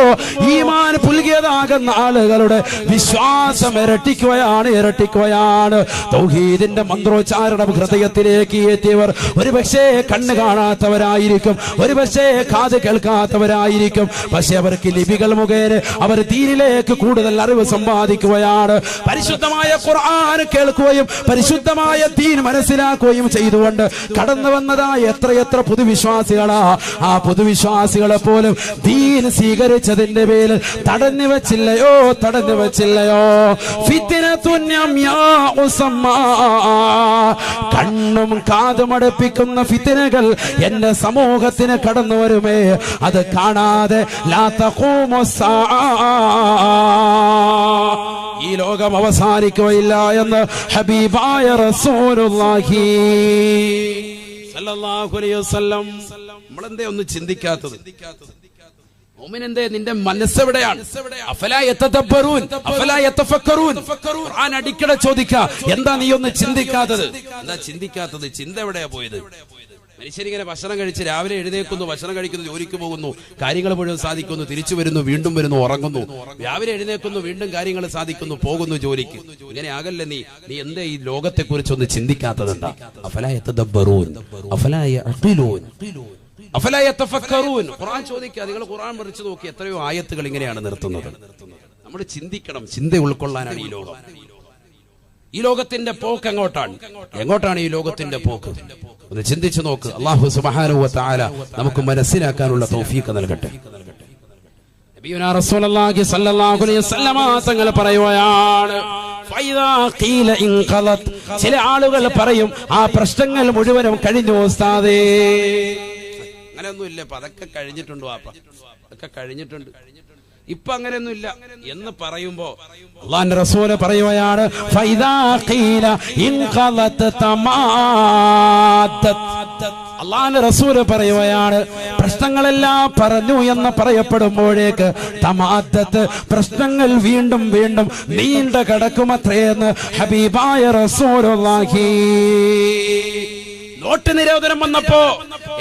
ഈമാൻ പുൽകിയതാകുന്ന ആളുകളുടെ വിശ്വാസം ഇരട്ടിക്കുകയാണ്, ഇരട്ടിക്കുകയാണ്. തൗഹീദിന്റെ മന്ത്രോച്ചാരണം ഹൃദയത്തിലേക്ക് എത്തിയവർ ഒരുപക്ഷേ കണ്ണ് കാണാത്തവരായിരിക്കും, ഒരുപക്ഷേ കാത് കേൾക്കാത്തവരായിരിക്കും. പക്ഷെ അവർക്ക് ലിപികൾ മുഖേന അവർ ദീനിലേക്ക് കൂടുതൽ അറിവ് സമ്പാദിക്കുകയാണ്. പരിശുദ്ധമായ ഖുർആൻ കേൾക്കുകയും പരിശുദ്ധമായ ദീൻ മനസ്സിലാക്കുകയും ചെയ്തുകൊണ്ട് കടന്നു വന്നതായ എത്രയെത്ര പുതുവിശ്വാസികളാ. ആ പുതുവിശ്വാസികളെ പോലും ദീൻ സ്വീകരിച്ചതിന്റെ പേരിൽ തടഞ്ഞു വെച്ചില്ലയോ, തടഞ്ഞു വെച്ചില്ലയോ? ഫിത്നത്തുൻ അംയാഉ സമ്മാ, കണ്ണും കാതുമടപ്പിക്കുന്ന ഫിത്നകൾ എന്റെ സമൂഹത്തിന് കടന്നു വരുമേ, അത് കാണാതെ ലാ തഖൂമു സ്സാഅ, ഈ ലോകം അവസാനിക്കുകയില്ല എന്ന് ഹബീബായ റസൂലുള്ളാഹി സല്ലല്ലാഹു അലൈഹി വസല്ലം. നമ്മളെന്തേ ഒന്ന് ചിന്തിക്കാത്തത്? മുഅ്മിനെന്തേ നിന്റെ മനസ്സെവിടെയാണ്? അഫലാ യതദബ്ബറൂൻ അഫലാ യതഫക്കറൂൻ. ഖുർആൻ അടിക്കടെ ചോദിക്കുക, എന്താ നീ ഒന്ന് ചിന്തിക്കാത്തത്? എന്താ ചിന്തിക്കാത്തത്? ചിന്ത എവിടെയാ പോയത്? മനുഷ്യരിങ്ങനെ ഭക്ഷണം കഴിച്ച് രാവിലെ എഴുന്നേക്കുന്നു, ഭക്ഷണം കഴിക്കുന്നു, ജോലിക്ക് പോകുന്നു, കാര്യങ്ങൾ മുഴുവൻ സാധിക്കുന്നു, തിരിച്ചു വരുന്നു, വീണ്ടും വരുന്നു, ഉറങ്ങുന്നു, രാവിലെ എഴുന്നേക്കുന്നു, വീണ്ടും കാര്യങ്ങൾ സാധിക്കുന്നു, പോകുന്നു ജോലിക്ക്. ഇങ്ങനെ ആകല്ലേ നീ എന്താ ഈ ലോകത്തെ കുറിച്ച് ഒന്ന് ചിന്തിക്കാത്തതെന്താ? അഫലാ യതദബ്ബറൂൻ അഫലാ യഅഖിലൂൻ അഫലാ യതഫക്കറൂൻ. ഖുർആൻ ചോദിക്കുക, നിങ്ങൾ ഖുർആൻ പഠിച്ചു നോക്കി, എത്രയോ ആയത്തുകൾ ഇങ്ങനെയാണ് നിർത്തുന്നത്. നമ്മൾ ചിന്തിക്കണം, ചിന്ത ഉൾക്കൊള്ളാനാണ് ഈ ലോകം. ഈ ലോകത്തിന്റെ പോക്ക് എങ്ങോട്ടാണ്? എങ്ങോട്ടാണ് ഈ ലോകത്തിന്റെ പോക്ക്? ഒന്ന് ചിന്തിച്ചു നോക്ക്. അല്ലാഹു സുബ്ഹാനഹു വ തആല നമുക്ക് മനസ്സിലാക്കാനുള്ള തൗഫീഖ് നൽകട്ടെ. നബിയുനാ റസൂലുള്ളാഹി സ്വല്ലല്ലാഹു അലൈഹി വസല്ലമ തങ്ങൾ പറയുകയാണ്, ചില ആളുകൾ പറയും ആ പ്രശ്നങ്ങൾ മുഴുവനും കഴിഞ്ഞു ഉസ്താദേ. അങ്ങനെയൊന്നുമില്ല, അപ്പൊ അതൊക്കെ കഴിഞ്ഞിട്ടുണ്ട് വാപ്പ, അതൊക്കെ കഴിഞ്ഞിട്ടുണ്ട്, ഇപ്പൊ അങ്ങനെയൊന്നും ഇല്ല എന്ന് പറയുമ്പോ അല്ലാഹുവിന്റെ റസൂല് പറയുകയാണ് അല്ലാഹുവിന്റെ റസൂല് പറയുകയാണ് പ്രശ്നങ്ങളെല്ലാം പറഞ്ഞു എന്ന് പറയപ്പെടുമ്പോഴേക്ക് തമാദ്ദത്ത്, പ്രശ്നങ്ങൾ വീണ്ടും വീണ്ടും നീണ്ട കിടക്കുമത്രയെന്ന് ഹബീബായ റസൂലുള്ളാഹി. നോട്ട് നിരോധനം വന്നപ്പോ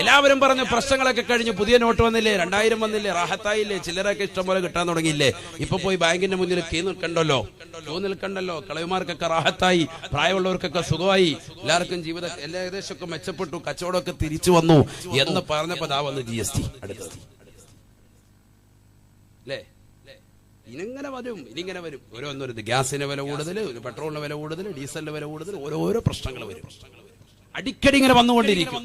എല്ലാവരും പറഞ്ഞു പ്രശ്നങ്ങളൊക്കെ കഴിഞ്ഞു, പുതിയ നോട്ട് വന്നില്ലേ, 2000 വന്നില്ലേ, റാഹത്തായില്ലേ, ചിലരൊക്കെ ഇഷ്ടം പോലെ കിട്ടാൻ തുടങ്ങിയില്ലേ, ഇപ്പൊ പോയി ബാങ്കിന്റെ മുന്നിൽ ക്യൂ നിൽക്കണ്ടല്ലോ, കളവിമാർക്കൊക്കെ റാഹത്തായി, പ്രായമുള്ളവർക്കൊക്കെ സുഖമായി, എല്ലാവർക്കും ജീവിതം ഏകദേശമൊക്കെ മെച്ചപ്പെട്ടു, കച്ചവടമൊക്കെ തിരിച്ചു വന്നു എന്ന് പറഞ്ഞപ്പോ ദാ വന്ന് GST അടുത്തത് അല്ലേ. ഇനിങ്ങനെ വരും ഓരോന്നൊരു ഗ്യാസിന്റെ വില കൂടുതൽ, പെട്രോളിന്റെ വില കൂടുതൽ, ഡീസലിന്റെ വില കൂടുതൽ, ഓരോരോ പ്രശ്നങ്ങൾ വരും, അടിക്കടി ഇങ്ങനെ വന്നുകൊണ്ടിരിക്കും.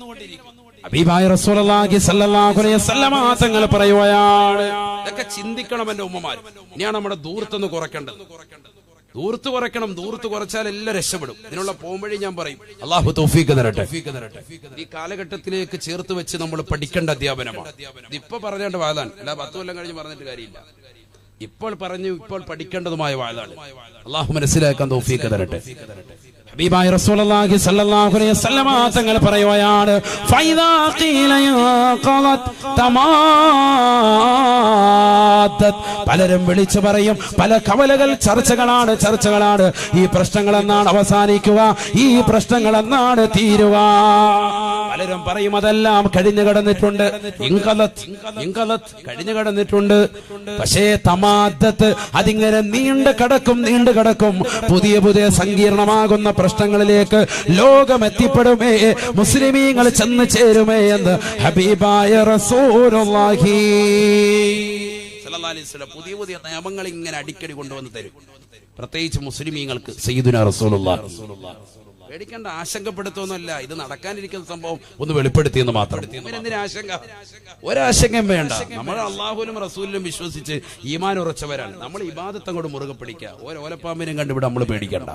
ഹബീബായ റസൂലുള്ളാഹി സ്വല്ലല്ലാഹു അലൈഹി വസല്ലമ തങ്ങൾ പറയുകയാണ്, ഇതൊക്കെ ചിന്തിക്കണം എന്റെ ഉമ്മമാർ. ഇനിയാണ് നമ്മുടെ ദൂർത്തൊന്ന് കുറയ്ക്കേണ്ടത്, ദൂർത്ത് കുറയ്ക്കണം. ദൂർത്ത് കുറച്ചാൽ എല്ലാം രക്ഷപ്പെടും. ഇതിനുള്ള പോംവഴി ഞാൻ പറയും, അല്ലാഹു തൗഫീഖ് തരട്ടെ. ഈ കാലഘട്ടത്തിലേക്ക് ചേർത്ത് വെച്ച് നമ്മൾ പഠിക്കേണ്ട അധ്യാപനമാണ്. ഇതിപ്പോ പറഞ്ഞേണ്ട വാഴാണ്, അല്ല 10 കൊല്ലം കഴിഞ്ഞ് പറഞ്ഞിട്ട് കാര്യമില്ല. ഇപ്പോൾ പഠിക്കേണ്ടതുമായ വാഴാണ്. അല്ലാഹു മനസ്സിലാക്കാൻ തൗഫീഖ് തരട്ടെ. ഹബീബായ റസൂലുള്ളാഹി സ്വല്ലല്ലാഹു അലൈഹി വസല്ലമ തങ്ങൾ പറയുകയാണ് ഫൈദാ ഖീല ഖളത് തമാദ്ദത്. പലരും വിളിച്ചു പറയും, പല കവലകൾ ചർച്ചകളാണ്. ഈ പ്രശ്നങ്ങൾ എന്നാണ് അവസാനിക്കുക, ഈ പ്രശ്നങ്ങൾ എന്നാണ് തീരുക? പലരും പറയും അതെല്ലാം കഴിഞ്ഞു കടന്നിട്ടുണ്ട്, കഴിഞ്ഞു കടന്നിട്ടുണ്ട്. പക്ഷേ തമാദ്ദത്ത് അതിങ്ങനെ നീണ്ടു കിടക്കും. പുതിയ സങ്കീർണമാകുന്ന പ്രശ്നങ്ങളിലേക്ക് ലോകം എത്തിപ്പെടുമേ, മുസ്ലിമീങ്ങൾ ചെന്ന് ചേരുമേ എന്ന് ഹബീബായ റസൂലുള്ളാഹി സ്വല്ലല്ലാഹു അലൈഹി വസല്ലം പുതിയ നിയമങ്ങൾ ഇങ്ങനെ അടിക്കടി കൊണ്ടുവന്ന് തരും, പ്രത്യേകിച്ച് മുസ്ലിമീങ്ങൾക്ക്. സയ്യിദുനാ റസൂലുള്ളാഹി പേടിക്കേണ്ട, ആശങ്കപ്പെടുത്തൊന്നുമല്ല, ഇത് നടക്കാനിരിക്കുന്ന സംഭവം ഒന്ന് വെളിപ്പെടുത്തിയെന്ന് മാത്രം. എന്തിനാ ആശങ്ക? ഒരാശങ്കയും വേണ്ട. നമ്മൾ അള്ളാഹുവിലും റസൂലിലും വിശ്വസിച്ച് ഈമാൻ ഉറച്ചവരാണ്. നമ്മൾ ഇബാദത്ത് അങ്ങോട്ട് മുറുകെ പിടിക്കുക. ഓലപ്പാമ്പിനും കണ്ടിവിടെ നമ്മൾ പേടിക്കണ്ട.